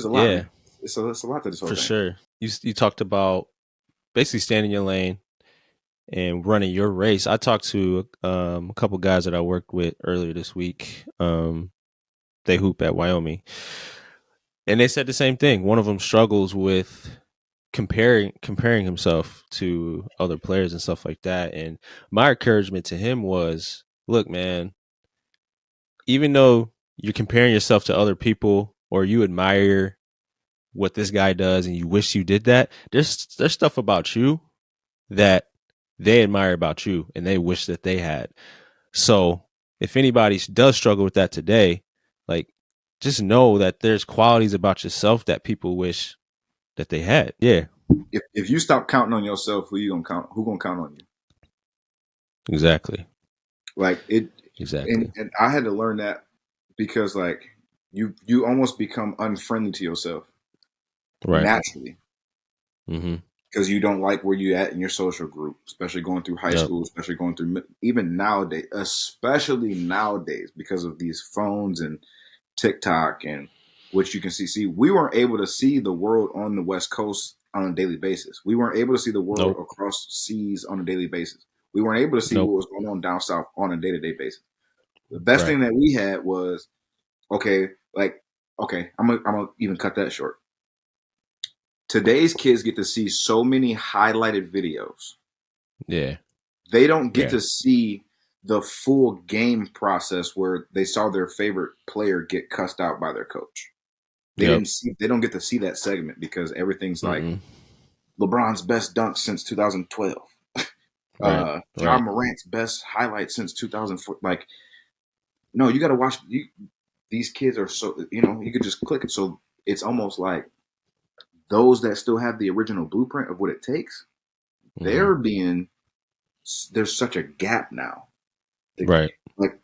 Speaker 2: a lot,
Speaker 1: Yeah.
Speaker 2: man. It's a lot to this whole
Speaker 1: For
Speaker 2: thing.
Speaker 1: sure. You talked about basically standing in your lane and running your race. I talked to a couple guys that I worked with earlier this week. They hoop at Wyoming, and they said the same thing. One of them struggles with comparing himself to other players and stuff like that. And my encouragement to him was, look, man, even though you're comparing yourself to other people or you admire what this guy does and you wish you did that, there's stuff about you that they admire about you and they wish that they had. So if anybody does struggle with that today, like just know that there's qualities about yourself that people wish that they had. Yeah,
Speaker 2: If you stop counting on yourself, who you gonna count? Who gonna count on you?
Speaker 1: exactly.
Speaker 2: Like it,
Speaker 1: Exactly.
Speaker 2: and I had to learn that because like you almost become unfriendly to yourself
Speaker 1: Right.
Speaker 2: naturally
Speaker 1: Mm-hmm.
Speaker 2: because you don't like where you at in your social group, especially going through high
Speaker 1: Yep.
Speaker 2: school, especially going through especially nowadays because of these phones and TikTok and which you can see. See, we weren't able to see the world on the West Coast on a daily basis. We weren't able to see the world
Speaker 1: Nope.
Speaker 2: across seas on a daily basis. We weren't able to see what
Speaker 1: Nope.
Speaker 2: was going on down south on a day to day basis. The best
Speaker 1: Right.
Speaker 2: thing that we had was okay, like okay, I'm gonna even cut that short. Today's kids get to see so many highlighted videos.
Speaker 1: Yeah.
Speaker 2: They don't get
Speaker 1: Yeah.
Speaker 2: to see the full game process where they saw their favorite player get cussed out by their coach.
Speaker 1: Yep.
Speaker 2: They don't get to see that segment because everything's like
Speaker 1: Mm-mm.
Speaker 2: LeBron's best dunk since 2012.
Speaker 1: Right.
Speaker 2: John
Speaker 1: Right.
Speaker 2: Morant's best highlight since 2004. Like, no, you got to watch. These kids are so you could just click it. So it's almost like those that still have the original blueprint of what it takes.
Speaker 1: Mm-hmm.
Speaker 2: They're being there's such a gap now.
Speaker 1: Right.
Speaker 2: Like,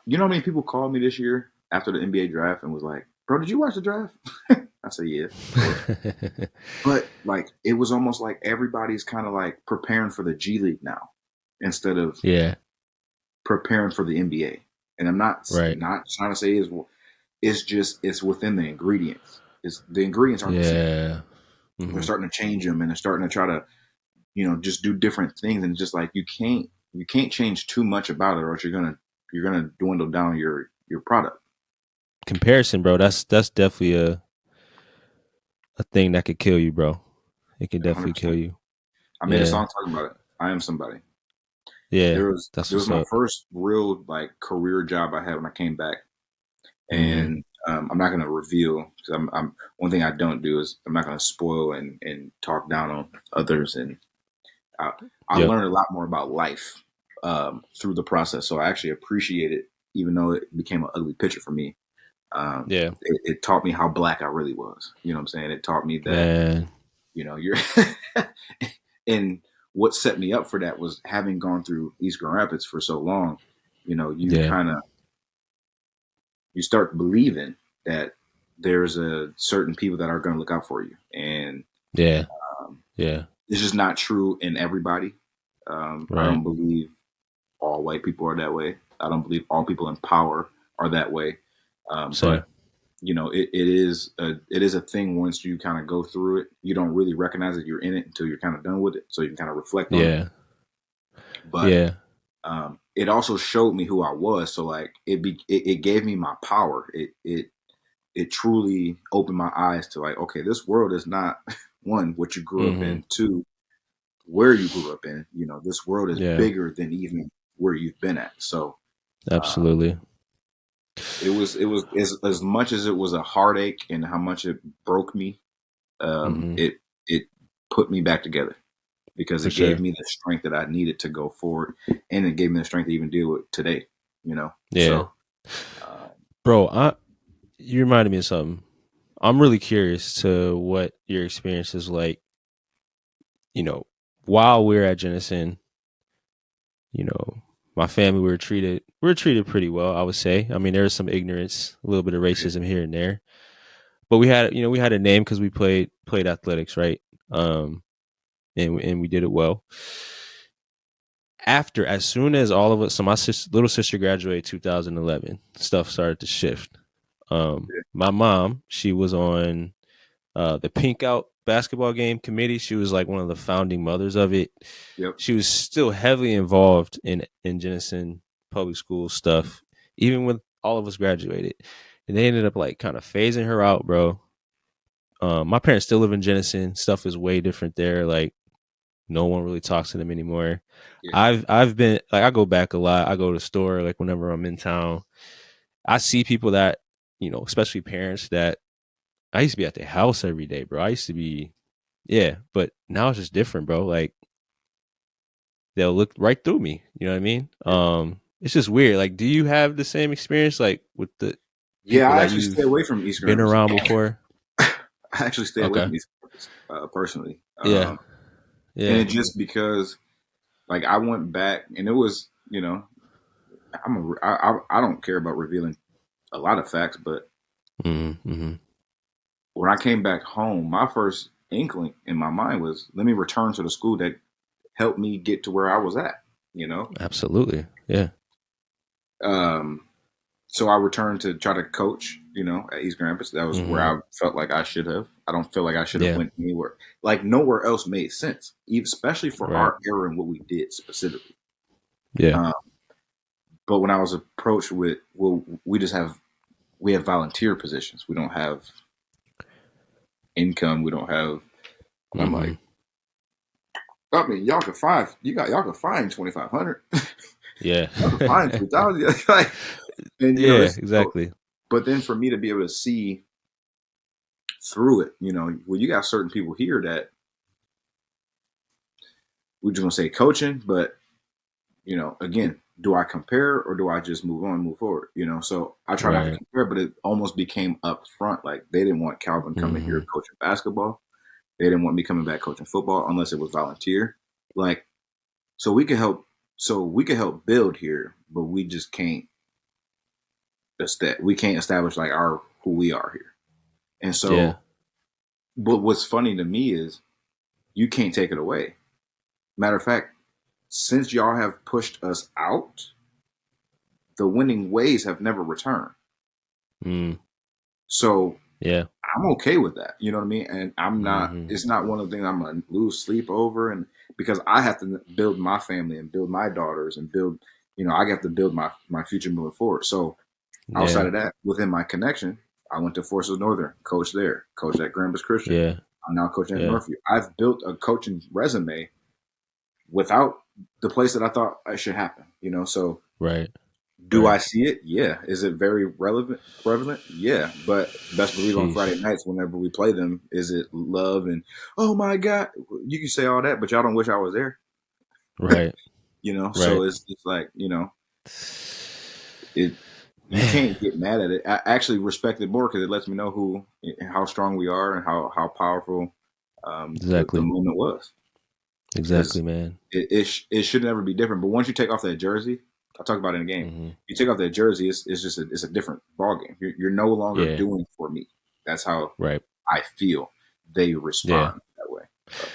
Speaker 2: you know how many people called me this year after the NBA draft and was like, "Bro, did you watch the draft?" I said, "Yeah, of course." But like, it was almost like everybody's kind of like preparing for the G League now instead of
Speaker 1: Yeah.
Speaker 2: preparing for the NBA. And I'm
Speaker 1: Right.
Speaker 2: not trying to say it's just it's within the ingredients. It's the ingredients aren't the same.
Speaker 1: Yeah.
Speaker 2: They're
Speaker 1: Hmm.
Speaker 2: starting to change them and they're starting to try to just do different things. And it's just like you can't change too much about it, or else you're gonna dwindle down your product.
Speaker 1: Comparison, bro. That's definitely a thing that could kill you, bro. It can definitely kill
Speaker 2: 100%.
Speaker 1: you.
Speaker 2: I made a
Speaker 1: Yeah.
Speaker 2: song talking about it. I am somebody.
Speaker 1: Yeah. That's
Speaker 2: There was
Speaker 1: what's
Speaker 2: my
Speaker 1: up.
Speaker 2: first real like career job I had when I came back,
Speaker 1: Hmm.
Speaker 2: and I'm not going to reveal because I'm one thing I don't do is I'm not going to spoil and talk down on others, and I, I
Speaker 1: Yep.
Speaker 2: learned a lot more about life through the process. So I actually appreciate it, even though it became an ugly picture for me.
Speaker 1: Yeah.
Speaker 2: It taught me how black I really was. You know what I'm saying? It taught me that
Speaker 1: Man.
Speaker 2: you're and what set me up for that was having gone through East Grand Rapids for so long. You
Speaker 1: Yeah.
Speaker 2: kind of you start believing that there's a certain people that are going to look out for you, and
Speaker 1: Yeah.
Speaker 2: um,
Speaker 1: Yeah.
Speaker 2: it's just not true in everybody. I
Speaker 1: Right.
Speaker 2: don't believe all white people are that way. I don't believe all people in power are that way.
Speaker 1: Same.
Speaker 2: But it is a thing. Once you kind of go through it, you don't really recognize that you're in it until you're kind of done with it, so you can kind of reflect on it.
Speaker 1: Yeah.
Speaker 2: But
Speaker 1: Yeah.
Speaker 2: it also showed me who I was. So like it gave me my power. It truly opened my eyes to like, okay, this world is not one, what you grew up
Speaker 1: Hmm.
Speaker 2: in, two, where you grew up in. This world is
Speaker 1: Yeah.
Speaker 2: bigger than even where you've been at. So
Speaker 1: Absolutely.
Speaker 2: it was as much as it was a heartache and how much it broke me.
Speaker 1: Hmm.
Speaker 2: It put me back together because
Speaker 1: For
Speaker 2: it gave
Speaker 1: sure.
Speaker 2: me the strength that I needed to go forward, and it gave me the strength to even deal with today.
Speaker 1: Yeah.
Speaker 2: So
Speaker 1: Bro, you reminded me of something. I'm really curious to what your experience is like, you know, while we are at Jenison, you know, my family we were treated pretty well, I would say. I mean, there was some ignorance, a little bit of
Speaker 2: yeah,
Speaker 1: racism here and there. But we had a name because we played athletics, right? Um and we did it well. After, as soon as all of us, so my little sister graduated 2011, stuff started to shift.
Speaker 2: yeah,
Speaker 1: My mom, she was on the Pink Out basketball game committee. She was like one of the founding mothers of it.
Speaker 2: yep,
Speaker 1: She was still heavily involved in Jenison public school stuff, even when all of us graduated. And they ended up like kind of phasing her out, bro. My parents still live in Jenison. Stuff is way different there. Like no one really talks to them anymore.
Speaker 2: yeah,
Speaker 1: I've been like I go back a lot. I go to the store like whenever I'm in town. I see people that, especially parents that I used to be at their house every day, bro. I used to be, yeah, but now it's just different, bro. Like they'll look right through me. You know what I mean?
Speaker 2: yeah.
Speaker 1: It's just weird. Like, do you have the same experience like with the
Speaker 2: Yeah,
Speaker 1: people
Speaker 2: I
Speaker 1: that
Speaker 2: actually stay
Speaker 1: you've
Speaker 2: away from East
Speaker 1: been
Speaker 2: Grand
Speaker 1: around before?
Speaker 2: Rapids. I actually stay away
Speaker 1: Okay.
Speaker 2: from East Grand Rapids personally,
Speaker 1: Yeah.
Speaker 2: and
Speaker 1: Yeah.
Speaker 2: it just because like I went back and it was I don't care about revealing a lot of facts, but
Speaker 1: Mm-hmm.
Speaker 2: when I came back home, my first inkling in my mind was let me return to the school that helped me get to where I was at. You know,
Speaker 1: Absolutely. Yeah.
Speaker 2: um, so I returned to try to coach. At East Grand Rapids, that was where
Speaker 1: Mm-hmm.
Speaker 2: I felt like I should have. I don't feel like I should have
Speaker 1: Yeah.
Speaker 2: went anywhere. Like nowhere else made sense, especially for
Speaker 1: Right.
Speaker 2: our era and what we did specifically.
Speaker 1: Yeah.
Speaker 2: Um, but when I was approached with, well, we have volunteer positions. We don't have income. We don't have. And I'm
Speaker 1: Mm-hmm.
Speaker 2: like, I mean, y'all can find 2,500.
Speaker 1: Yeah.
Speaker 2: Y'all can find 2,000. Like, and
Speaker 1: Yeah.
Speaker 2: it's so.
Speaker 1: Exactly.
Speaker 2: But then for me to be able to see through it, well, you got certain people here that we just gonna say coaching, but again, do I compare or do I just move on, move forward? So I try not to
Speaker 1: Right.
Speaker 2: compare, but it almost became upfront. Like they didn't want Calvin coming
Speaker 1: Mm-hmm.
Speaker 2: here coaching basketball. They didn't want me coming back coaching football unless it was volunteer. Like, so we could help. So we could help build here, but we just can't we can't establish like our who we are here. And
Speaker 1: Yeah.
Speaker 2: so, but what's funny to me is you can't take it away. Matter of fact, since y'all have pushed us out, the winning ways have never returned.
Speaker 1: Mm.
Speaker 2: So
Speaker 1: Yeah.
Speaker 2: I'm okay with that. You know what I mean? And I'm not,
Speaker 1: Mm-hmm.
Speaker 2: it's not one of the things I'm going to lose sleep over. And because I have to build my family and build my daughters and build, I have to build my future moving forward. So outside
Speaker 1: Yeah.
Speaker 2: of that, within my connection, I went to Forces Northern, coached there, coached at Grambus Christian.
Speaker 1: Yeah.
Speaker 2: I'm now coaching at
Speaker 1: Yeah.
Speaker 2: Northview. I've built a coaching resume without the place that I thought I should happen, So
Speaker 1: Right.
Speaker 2: do
Speaker 1: Right.
Speaker 2: I see it? Yeah. Is it very prevalent? Yeah. But best believe on Friday
Speaker 1: Sheesh.
Speaker 2: nights, whenever we play them, is it love and, oh my God, you can say all that, but y'all don't wish I was there,
Speaker 1: Right.
Speaker 2: So
Speaker 1: Right.
Speaker 2: it's like, it, you
Speaker 1: Man.
Speaker 2: can't get mad at it. I actually respect it more because it lets me know how strong we are and how powerful the
Speaker 1: Exactly.
Speaker 2: moment was.
Speaker 1: Exactly,
Speaker 2: Because
Speaker 1: man.
Speaker 2: it should never be different. But once you take off that jersey, I'll talk about it in a game.
Speaker 1: Mm-hmm.
Speaker 2: You take off that jersey, it's just it's a different ball game. You're no longer
Speaker 1: Yeah.
Speaker 2: doing for me. That's how
Speaker 1: Right.
Speaker 2: I feel they
Speaker 1: Yeah.
Speaker 2: respond that way. So,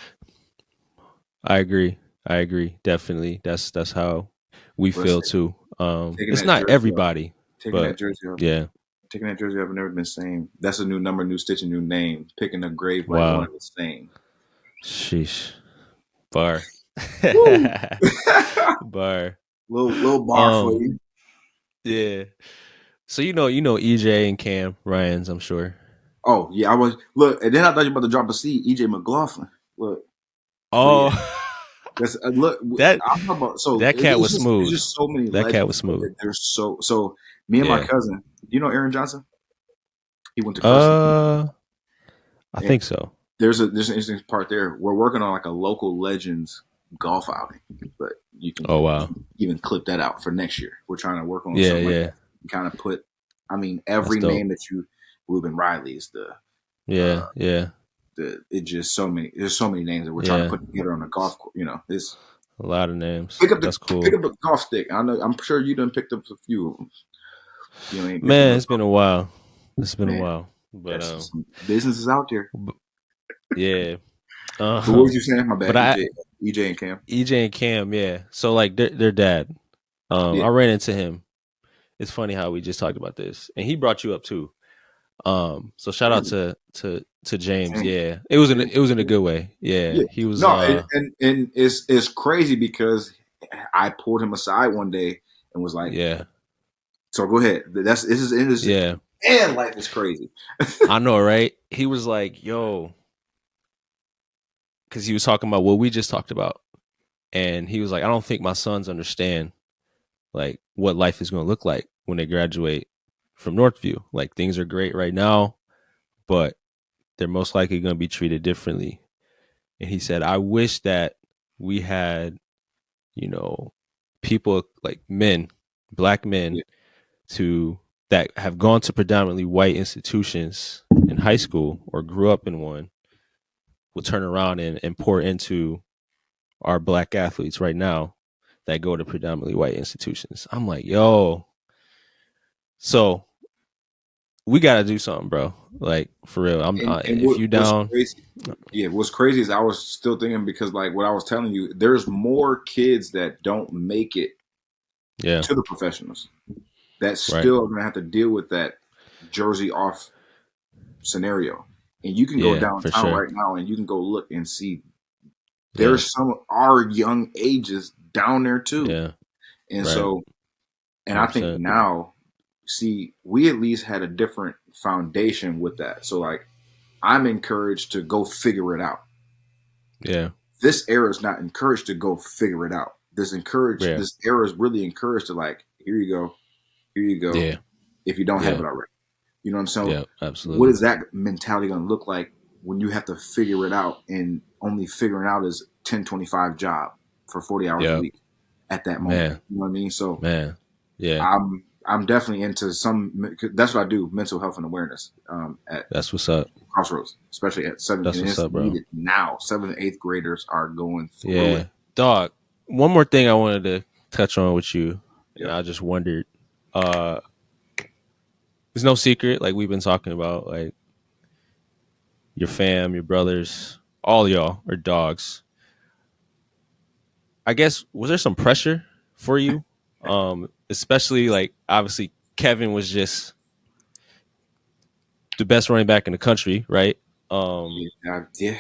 Speaker 1: I agree. Definitely. That's how we
Speaker 2: but let's
Speaker 1: feel too.
Speaker 2: taking
Speaker 1: It's
Speaker 2: that
Speaker 1: not
Speaker 2: jersey off,
Speaker 1: everybody,
Speaker 2: taking that
Speaker 1: but
Speaker 2: jersey off,
Speaker 1: yeah.
Speaker 2: taking that jersey off, and never been the same. That's a new number, new stitch, a new name. Picking a grave like one
Speaker 1: Wow.
Speaker 2: of the same.
Speaker 1: Sheesh. Bar.
Speaker 2: Woo!
Speaker 1: Bar.
Speaker 2: little bar for
Speaker 1: Um,
Speaker 2: you.
Speaker 1: yeah. So EJ and Cam Ryans, I'm sure.
Speaker 2: Oh yeah, I was look, and then I thought you were about to drop a C. EJ McLaughlin. Look, but yeah,
Speaker 1: Oh,
Speaker 2: that's look.
Speaker 1: that
Speaker 2: I'm talking about. So
Speaker 1: that cat was
Speaker 2: it's
Speaker 1: smooth.
Speaker 2: just so many
Speaker 1: That cat was
Speaker 2: legends. But
Speaker 1: smooth.
Speaker 2: there's so. Me and my
Speaker 1: Yeah.
Speaker 2: cousin. Do you know Aaron Johnson? He went to Clemson.
Speaker 1: Uh, I
Speaker 2: And
Speaker 1: think so.
Speaker 2: there's an interesting part there. We're working on like a local legends golf outing, but you can
Speaker 1: Oh wow.
Speaker 2: even clip that out for next year. We're trying to work on
Speaker 1: Yeah,
Speaker 2: something like
Speaker 1: yeah.
Speaker 2: that. Kind of put. I mean,
Speaker 1: That's
Speaker 2: every
Speaker 1: dope.
Speaker 2: name that Ruben Riley's
Speaker 1: Yeah, yeah,
Speaker 2: it just so many. There's so many names that we're trying to
Speaker 1: yeah.
Speaker 2: put together on a golf course. It's
Speaker 1: A lot of names.
Speaker 2: pick up
Speaker 1: That's
Speaker 2: pick
Speaker 1: cool.
Speaker 2: up the golf stick. I know. I'm sure you done picked up a few of them. You ain't picked up
Speaker 1: Man,
Speaker 2: no
Speaker 1: it's been
Speaker 2: golf.
Speaker 1: a while. It's been a
Speaker 2: Man,
Speaker 1: while. But
Speaker 2: that's some businesses out there.
Speaker 1: yeah.
Speaker 2: But what was you saying? My
Speaker 1: But
Speaker 2: bad, EJ and Cam.
Speaker 1: EJ and Cam, yeah. So like their dad.
Speaker 2: Yeah,
Speaker 1: I ran into him. It's funny how we just talked about this. And he brought you up too. So shout out
Speaker 2: really.
Speaker 1: to James.
Speaker 2: James.
Speaker 1: Yeah. It was
Speaker 2: James.
Speaker 1: in a good way. Yeah.
Speaker 2: Yeah.
Speaker 1: He was
Speaker 2: No, and it's crazy because I pulled him aside one day and was like,
Speaker 1: yeah.
Speaker 2: "So go ahead. This is
Speaker 1: Yeah.
Speaker 2: and life is crazy."
Speaker 1: I know, right? He was like, yo, because he was talking about what we just talked about. And he was like, I don't think my sons understand like what life is going to look like when they graduate from Northview. Like things are great right now, but they're most likely going to be treated differently. And he said, I wish that we had, people like men, black men
Speaker 2: Yeah.
Speaker 1: that have gone to predominantly white institutions in high school or grew up in one will turn around and pour into our black athletes right now that go to predominantly white institutions. I'm like, yo, so we got to do something, bro. Like for real.
Speaker 2: And
Speaker 1: If you
Speaker 2: what's
Speaker 1: down,
Speaker 2: crazy? Yeah, what's crazy is I was still thinking because like what I was telling you, there's more kids that don't make it
Speaker 1: yeah,
Speaker 2: to the professionals that
Speaker 1: right,
Speaker 2: still are going to have to deal with that jersey off scenario. And you can go
Speaker 1: yeah, for
Speaker 2: downtown
Speaker 1: sure,
Speaker 2: right now and you can go look and see
Speaker 1: yeah,
Speaker 2: there's some our young ages down there too.
Speaker 1: yeah,
Speaker 2: And
Speaker 1: right,
Speaker 2: so, and I think
Speaker 1: 100%,
Speaker 2: now, see, we at least had a different foundation with that. So, like, I'm encouraged to go figure it out.
Speaker 1: yeah,
Speaker 2: This era is not encouraged to go figure it out.
Speaker 1: yeah,
Speaker 2: This era is really encouraged to like, here you go,
Speaker 1: yeah,
Speaker 2: if you don't have
Speaker 1: yeah,
Speaker 2: it already. You know what I'm saying?
Speaker 1: yeah,
Speaker 2: What
Speaker 1: absolutely,
Speaker 2: is that mentality going to look like when you have to figure it out and only figuring out is 10-25 job for 40 hours a
Speaker 1: yeah,
Speaker 2: week at that moment?
Speaker 1: man,
Speaker 2: You know what I mean? So
Speaker 1: man, yeah,
Speaker 2: I'm definitely into some. That's what I do, mental health and awareness at
Speaker 1: that's what's up.
Speaker 2: Crossroads, especially at seventh,
Speaker 1: That's
Speaker 2: and
Speaker 1: what's
Speaker 2: it's
Speaker 1: up, bro.
Speaker 2: needed now. 7th and 8th graders are going through it.
Speaker 1: Yeah, dog. One more thing I wanted to touch on with you, and
Speaker 2: Yep.
Speaker 1: I just wondered, uh, it's no secret. Like we've been talking about, like your fam, your brothers, all y'all are dogs. I guess was there some pressure for you? Especially like obviously Kevin was just the best running back in the country, right? Um,
Speaker 2: Yeah, yeah.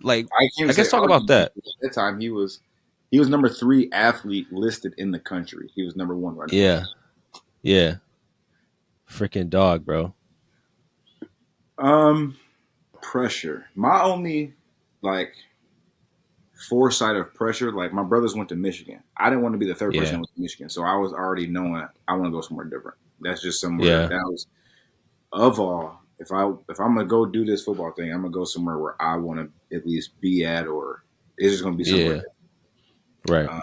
Speaker 1: like
Speaker 2: I can't even
Speaker 1: I
Speaker 2: say
Speaker 1: guess talk about
Speaker 2: argument.
Speaker 1: that.
Speaker 2: At that time, he was number 3 athlete listed in the country. He was number 1 running back.
Speaker 1: Yeah, yeah, freaking dog, bro.
Speaker 2: Um, Pressure. My only like foresight of pressure, like my brothers went to Michigan. I didn't want to be the third person
Speaker 1: Yeah,
Speaker 2: that went to Michigan, so I was already knowing I want to go somewhere different. That's just somewhere
Speaker 1: yeah,
Speaker 2: that was of all. If I'm gonna go do this football thing, I'm gonna go somewhere where I want to at least be at, or it's just gonna be somewhere.
Speaker 1: yeah. Right.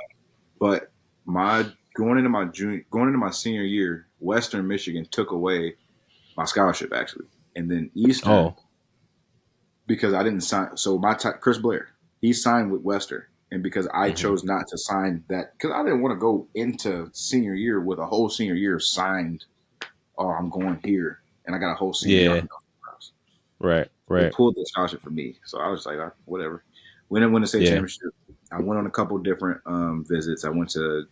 Speaker 2: But my going into my senior year, Western Michigan took away my scholarship actually, and then Eastern
Speaker 1: Oh.
Speaker 2: because I didn't sign. So Chris Blair, he signed with Western, and because I
Speaker 1: Hmm.
Speaker 2: chose not to sign that, because I didn't want to go into senior year with a whole senior year signed. Oh, I'm going here, and I got a whole senior year. I
Speaker 1: Yeah.
Speaker 2: can go somewhere else.
Speaker 1: Right.
Speaker 2: They
Speaker 1: Right.
Speaker 2: pulled the scholarship for me, so I was like, whatever. We didn't win the state
Speaker 1: Yeah.
Speaker 2: championship. I went on a couple different visits. I went to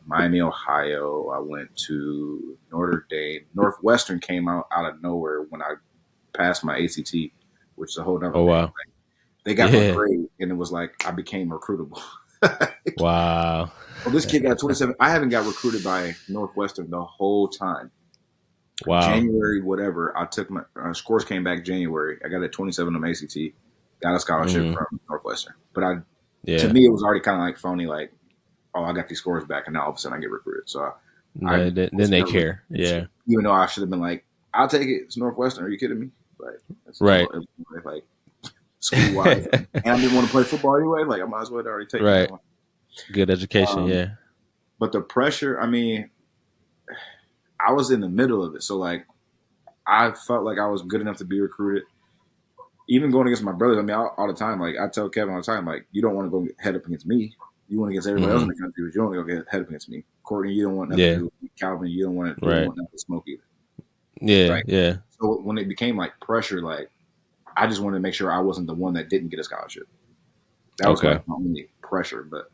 Speaker 2: Miami, Ohio. I went to Notre Dame. Northwestern came out of nowhere when I passed my ACT, which is a whole other
Speaker 1: Oh
Speaker 2: thing.
Speaker 1: wow.
Speaker 2: They got my
Speaker 1: Yeah.
Speaker 2: grade, and it was like I became recruitable.
Speaker 1: Wow.
Speaker 2: Well, this kid got 27. I haven't got recruited by Northwestern the whole time.
Speaker 1: Wow.
Speaker 2: January, whatever. I took my scores came back January. I got a 27 on my ACT. Got a scholarship
Speaker 1: Hmm.
Speaker 2: from Northwestern. But to
Speaker 1: Yeah.
Speaker 2: me, it was already kind of like phony. Like, oh, I got these scores back, and now all of a sudden I get recruited. So I
Speaker 1: No, then
Speaker 2: was
Speaker 1: they
Speaker 2: never really
Speaker 1: care.
Speaker 2: interested,
Speaker 1: Yeah.
Speaker 2: even though I should have been like, I'll take it. It's Northwestern. Are you kidding me? Like, it's
Speaker 1: Right.
Speaker 2: like school wise, and I didn't want to play football anyway. Like, I might as well have already taken that
Speaker 1: Right.
Speaker 2: one.
Speaker 1: Good education.
Speaker 2: Um,
Speaker 1: Yeah.
Speaker 2: but the pressure, I mean, I was in the middle of it. So, like, I felt like I was good enough to be recruited. Even going against my brothers, I mean, all the time, like, I tell Kevin all the time, like, you don't want to go head up against me. You want to against everybody else in
Speaker 1: Hmm.
Speaker 2: the country, but you don't want to go head up against me. Courtney, you don't want nothing to
Speaker 1: Yeah.
Speaker 2: do with me. Calvin, you don't
Speaker 1: Right.
Speaker 2: want nothing to smoke either.
Speaker 1: Yeah.
Speaker 2: Like,
Speaker 1: Yeah.
Speaker 2: so when it became like pressure, like, I just wanted to make sure I wasn't the one that didn't get a scholarship. That was
Speaker 1: Okay.
Speaker 2: like my only pressure, but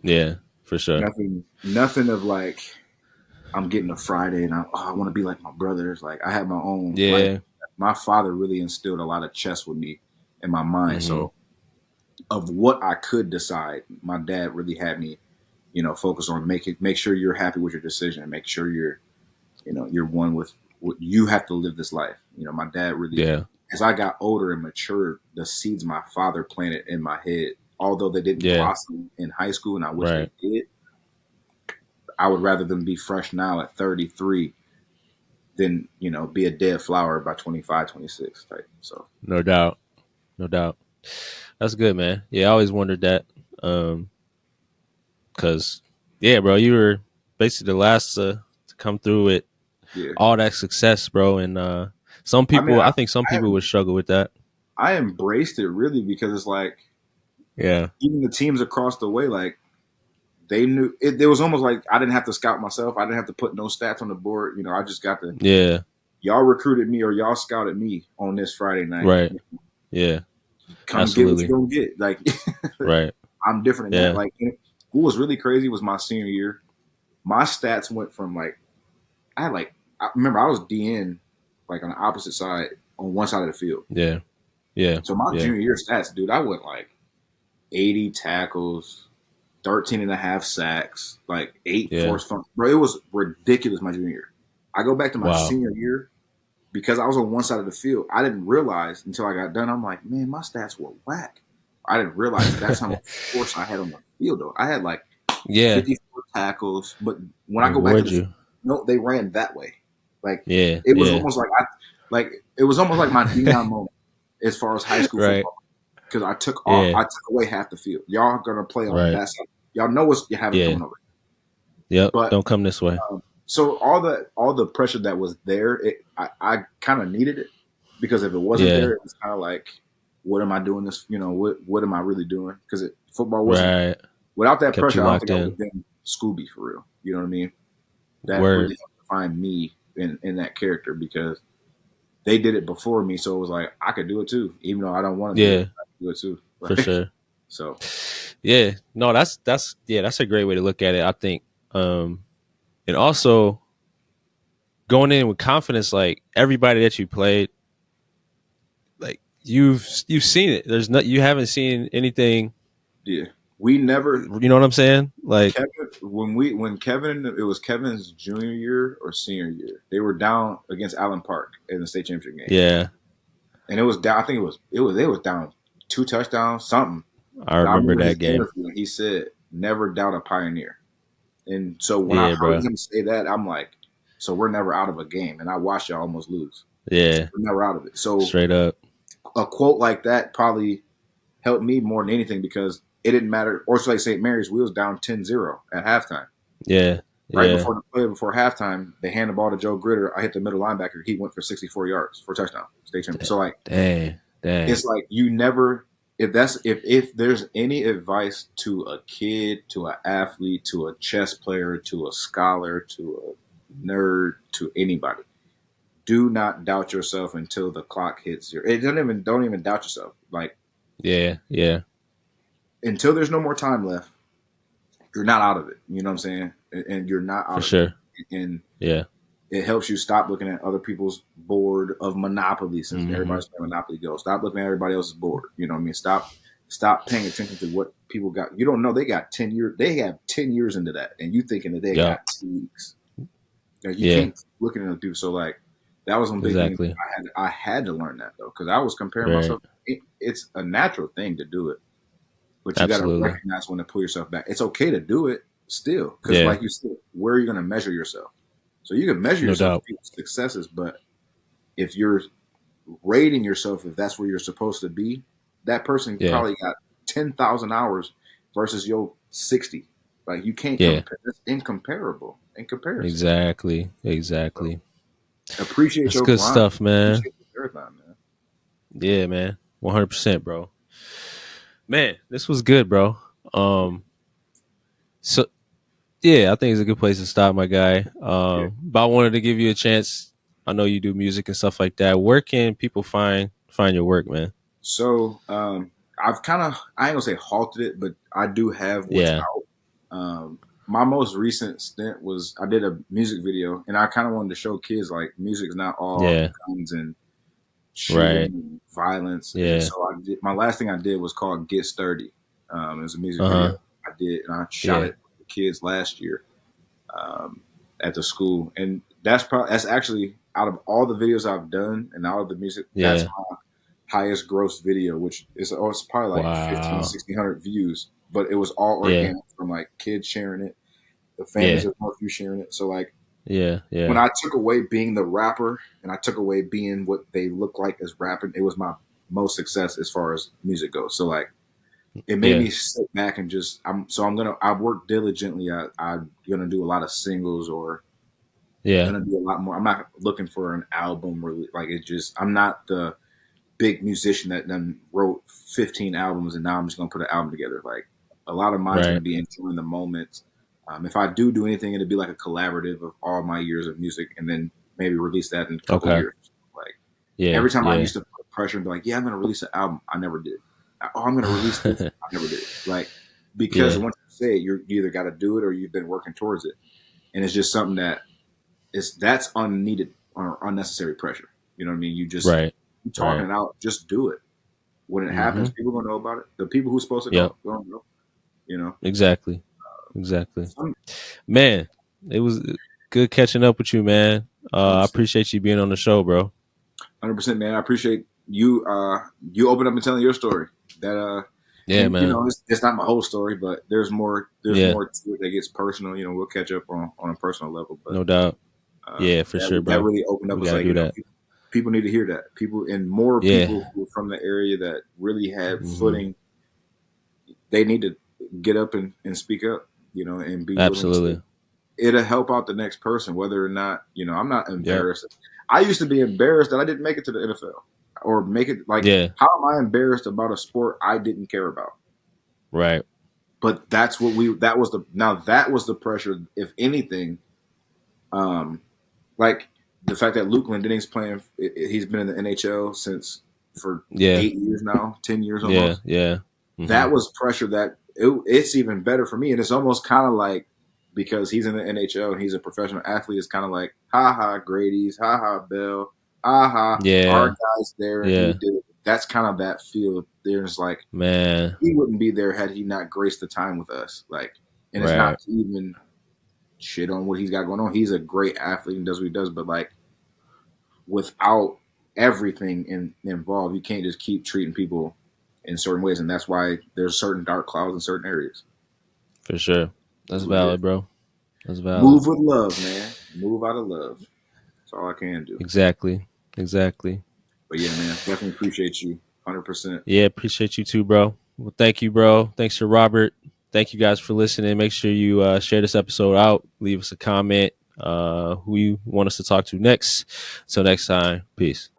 Speaker 1: Yeah. For sure.
Speaker 2: nothing of like I'm getting a Friday and I want to be like my brothers. Like I had my own life.
Speaker 1: Yeah.
Speaker 2: My father really instilled a lot of chess with me in my mind.
Speaker 1: Hmm.
Speaker 2: So of what I could decide, my dad really had me, focus on make sure you're happy with your decision and make sure you're one with what you have to live this life. My dad really,
Speaker 1: Yeah.
Speaker 2: as I got older and matured, the seeds my father planted in my head, although they didn't
Speaker 1: Yeah.
Speaker 2: blossom in high school, and I wish they
Speaker 1: Right.
Speaker 2: did, I would rather them be fresh now at 33 than, be a dead flower by 25, 26 type. So,
Speaker 1: No doubt. No doubt. That's good, man. Yeah. I always wondered that. Um, cause yeah, bro, you were basically the last to come through with
Speaker 2: yeah.
Speaker 1: all that success, bro. And
Speaker 2: I mean,
Speaker 1: I think some
Speaker 2: I,
Speaker 1: people would struggle with that.
Speaker 2: I embraced it really because it's like,
Speaker 1: Yeah.
Speaker 2: even the teams across the way, like, they knew it. It was almost like I didn't have to scout myself. I didn't have to put no stats on the board. I just got to,
Speaker 1: Yeah.
Speaker 2: y'all recruited me or y'all scouted me on this Friday night.
Speaker 1: Right. Yeah.
Speaker 2: Come get what you
Speaker 1: Absolutely.
Speaker 2: don't get. Like
Speaker 1: Right.
Speaker 2: I'm different in that.
Speaker 1: Yeah.
Speaker 2: Like what was really crazy was my senior year. My stats went from like I remember I was DN like on the opposite side on one side of the field.
Speaker 1: Yeah. Yeah.
Speaker 2: So my
Speaker 1: Yeah.
Speaker 2: junior year stats, dude, I went like 80 tackles, 13 and a half sacks, like 8
Speaker 1: Yeah.
Speaker 2: forced fumbles. Bro, it was ridiculous my junior year. I go back to my
Speaker 1: Wow.
Speaker 2: senior year because I was on one side of the field. I didn't realize until I got done. I'm like, man, my stats were whack. I didn't realize that's how much force I had on the field, though. I had like
Speaker 1: Yeah.
Speaker 2: 54 tackles, but when I
Speaker 1: Like,
Speaker 2: go back to
Speaker 1: would
Speaker 2: the
Speaker 1: you?
Speaker 2: no, they ran that way. Like
Speaker 1: Yeah.
Speaker 2: it was
Speaker 1: Yeah.
Speaker 2: almost it was almost like my Dion moment as far as high school
Speaker 1: Right.
Speaker 2: football because
Speaker 1: Yeah.
Speaker 2: I took away half the field. Y'all are gonna play on
Speaker 1: Right.
Speaker 2: that side. Y'all know what you have it
Speaker 1: Yeah.
Speaker 2: coming over.
Speaker 1: Yep.
Speaker 2: But
Speaker 1: Don't come this way.
Speaker 2: so all the pressure that was there, I kind of needed it because if it wasn't
Speaker 1: Yeah.
Speaker 2: there, it was kind of like, what am I doing this? What am I really doing? Because football wasn't
Speaker 1: Right.
Speaker 2: without that
Speaker 1: Kept
Speaker 2: pressure.
Speaker 1: you
Speaker 2: I don't
Speaker 1: locked
Speaker 2: think I would
Speaker 1: in.
Speaker 2: have been Scooby for real. You know what I mean? That really
Speaker 1: Word.
Speaker 2: helped define me in that character because they did it before me. So it was like I could do it too, even though I don't want to do it.
Speaker 1: Yeah,
Speaker 2: I can do it too.
Speaker 1: for
Speaker 2: Like,
Speaker 1: sure.
Speaker 2: so
Speaker 1: Yeah, no, that's a great way to look at it. I think, and also going in with confidence, like everybody that you played, like you've seen it. There's not you haven't seen anything.
Speaker 2: yeah, we never.
Speaker 1: You know what I'm saying? Like,
Speaker 2: Kevin, when Kevin, it was Kevin's junior year or senior year. They were down against Allen Park in the state championship game,
Speaker 1: yeah,
Speaker 2: and it was down. I think it was down 2 touchdowns, something.
Speaker 1: I
Speaker 2: And I
Speaker 1: remember
Speaker 2: remember his
Speaker 1: that game.
Speaker 2: interview, and he said, "Never doubt a Pioneer." And so when I
Speaker 1: Yeah,
Speaker 2: heard
Speaker 1: bro.
Speaker 2: him say that, I'm like, "So we're never out of a game." And I watched y'all almost lose. So
Speaker 1: Yeah,
Speaker 2: we're never out of it. So
Speaker 1: straight up.
Speaker 2: a quote like that probably helped me more than anything because it didn't matter. Or it's like St. Mary's, we was down 10-0 at halftime.
Speaker 1: Yeah,
Speaker 2: Right
Speaker 1: yeah,
Speaker 2: before the play, before halftime, they hand the ball to Joe Gritter. I hit the middle linebacker. He went for 64 yards for a touchdown. State champion. So like,
Speaker 1: dang, dang.
Speaker 2: it's like you never. If there's any advice to a kid, to an athlete, to a chess player, to a scholar, to a nerd, to anybody, do not doubt yourself until the clock hits your. It don't even doubt yourself. Like
Speaker 1: Yeah, yeah,
Speaker 2: until there's no more time left, you're not out of it. You know what I'm saying? And you're not
Speaker 1: for
Speaker 2: out of
Speaker 1: sure.
Speaker 2: it. And
Speaker 1: Yeah.
Speaker 2: it helps you stop looking at other people's board of Monopoly since
Speaker 1: Mm-hmm.
Speaker 2: everybody's playing Monopoly Go. Stop looking at everybody else's board. You know what I mean? Stop paying attention to what people got. You don't know they got 10 years. They have 10 years into that, and you thinking that they
Speaker 1: Yeah.
Speaker 2: got 2 weeks. You
Speaker 1: Yeah.
Speaker 2: can't look at them do so. Like that was one big thing.
Speaker 1: Exactly.
Speaker 2: I had to learn that though because I was comparing
Speaker 1: Right.
Speaker 2: myself. It's a natural thing to do it, but you got to
Speaker 1: Absolutely.
Speaker 2: recognize when to pull yourself back. It's okay to do it still because,
Speaker 1: Yeah.
Speaker 2: like you said, where are you going to measure yourself? So you can measure
Speaker 1: No
Speaker 2: yourself
Speaker 1: doubt.
Speaker 2: with successes, but if you're rating yourself, if that's where you're supposed to be, that person
Speaker 1: Yeah.
Speaker 2: probably got 10,000 hours versus your 60. Like you can't
Speaker 1: Yeah.
Speaker 2: compare. It's incomparable in comparison.
Speaker 1: Exactly.
Speaker 2: So
Speaker 1: Exactly.
Speaker 2: appreciate
Speaker 1: That's
Speaker 2: your
Speaker 1: good
Speaker 2: grind.
Speaker 1: stuff, man.
Speaker 2: Appreciate your marathon, man.
Speaker 1: Yeah, man. 100%, bro. Man, this was good, bro. So yeah, I think it's a good place to stop, my guy.
Speaker 2: Yeah.
Speaker 1: But I wanted to give you a chance. I know you do music and stuff like that. Where can people find your work, man?
Speaker 2: So I've kind of I ain't gonna say halted it, but I do have what's
Speaker 1: Yeah.
Speaker 2: out. My most recent stint was I did a music video, and I kind of wanted to show kids like music's not all
Speaker 1: Yeah.
Speaker 2: guns and shooting
Speaker 1: Right.
Speaker 2: and violence. And
Speaker 1: Yeah.
Speaker 2: so I did. My last thing I did was called "Get Sturdy." It was a music video
Speaker 1: Uh-huh.
Speaker 2: I did, and I shot
Speaker 1: Yeah.
Speaker 2: it for the kids last year um, at the school. And that's actually out of all the videos I've done and all of the music, that's
Speaker 1: Yeah.
Speaker 2: my highest gross video, which is it's probably like 15,
Speaker 1: Wow.
Speaker 2: 1,600 views. But it was all
Speaker 1: Yeah.
Speaker 2: organic from like kids sharing it, the families
Speaker 1: Yeah.
Speaker 2: of Northview sharing it. So like
Speaker 1: Yeah.
Speaker 2: when
Speaker 1: Yeah.
Speaker 2: I took away being the rapper and I took away being what they look like as rapping, it was my most success as far as music goes. So like it made
Speaker 1: Yeah.
Speaker 2: me sit back and just I work diligently. I'm gonna do a lot of singles or
Speaker 1: Yeah.
Speaker 2: gonna do a lot more. I'm not looking for an album really like it just I'm not the big musician that then wrote 15 albums and now I'm just gonna put an album together. Like a lot of mine's gonna
Speaker 1: Right.
Speaker 2: be enjoying the moments. If I do anything, it'll be like a collaborative of all my years of music, and then maybe release that in a couple
Speaker 1: Okay.
Speaker 2: years. Like
Speaker 1: Yeah.
Speaker 2: every time I
Speaker 1: Yeah.
Speaker 2: used to put pressure and be like, "Yeah, I'm gonna release an album," I never did. Oh, I'm gonna release this. I never did. Like because
Speaker 1: Yeah.
Speaker 2: once you say it, you either got to do it or you've been working towards it, and it's just something that's unneeded or unnecessary pressure. You know what I mean?
Speaker 1: Right.
Speaker 2: You talking
Speaker 1: Right.
Speaker 2: it out, just do it. When it
Speaker 1: Mm-hmm.
Speaker 2: happens, people gonna know about it. The people who's supposed to
Speaker 1: Yep.
Speaker 2: know, don't know. You know.
Speaker 1: Exactly. Exactly.
Speaker 2: Some
Speaker 1: Man, it was good catching up with you, man. I
Speaker 2: 100%,
Speaker 1: appreciate you being on the show, bro.
Speaker 2: 100%, man. I appreciate you. You open up and telling your story. That
Speaker 1: Yeah,
Speaker 2: and you
Speaker 1: man.
Speaker 2: know, it's not my whole story, but there's more. There's
Speaker 1: Yeah.
Speaker 2: more to it that gets personal. You know, we'll catch up on a personal level, but
Speaker 1: No doubt. Yeah, for sure,
Speaker 2: that
Speaker 1: bro.
Speaker 2: really opened up.
Speaker 1: We
Speaker 2: It's
Speaker 1: gotta
Speaker 2: like
Speaker 1: do that.
Speaker 2: people need to hear that. People and more
Speaker 1: Yeah.
Speaker 2: people who are from the area that really have
Speaker 1: Mm-hmm.
Speaker 2: footing. They need to get up and speak up. You know, and be willing to.
Speaker 1: Absolutely.
Speaker 2: It'll help out the next person, whether or not I'm not
Speaker 1: Yep.
Speaker 2: embarrassed. I used to be embarrassed that I didn't make it to the NFL or make it. Like,
Speaker 1: Yeah.
Speaker 2: how am I embarrassed about a sport I didn't care about?
Speaker 1: Right.
Speaker 2: But that's what that was the pressure. If anything, um, like the fact that Luke Lindenning's playing, he's been in the NHL for
Speaker 1: Yeah.
Speaker 2: 8 years now, 10 years
Speaker 1: Yeah.
Speaker 2: almost.
Speaker 1: Yeah.
Speaker 2: That was pressure that it's even better for me. And it's almost kind of like, because he's in the NHL and he's a professional athlete, it's kind of like, ha ha, Grady's, ha ha, Bell, ha ha, our
Speaker 1: Yeah.
Speaker 2: guy's there and he
Speaker 1: Yeah.
Speaker 2: did it. That's kind of that feel. There's like,
Speaker 1: Man.
Speaker 2: he wouldn't be there had he not graced the time with us. Like, and it's
Speaker 1: Right.
Speaker 2: not to even shit on what he's got going on. He's a great athlete and does what he does, but like, without everything involved, you can't just keep treating people in certain ways, and that's why there's certain dark clouds in certain areas.
Speaker 1: For sure. That's
Speaker 2: That's what it is.
Speaker 1: valid, bro. That's valid.
Speaker 2: Move with love, man. Move out of love. That's all I can do.
Speaker 1: Exactly. Exactly.
Speaker 2: But yeah, man, definitely appreciate you, 100%.
Speaker 1: Yeah, appreciate you too, bro. Well, thank you, bro. Thanks to Robert. Thank you guys for listening. Make sure you share this episode out. Leave us a comment who you want us to talk to next. Until next time, peace.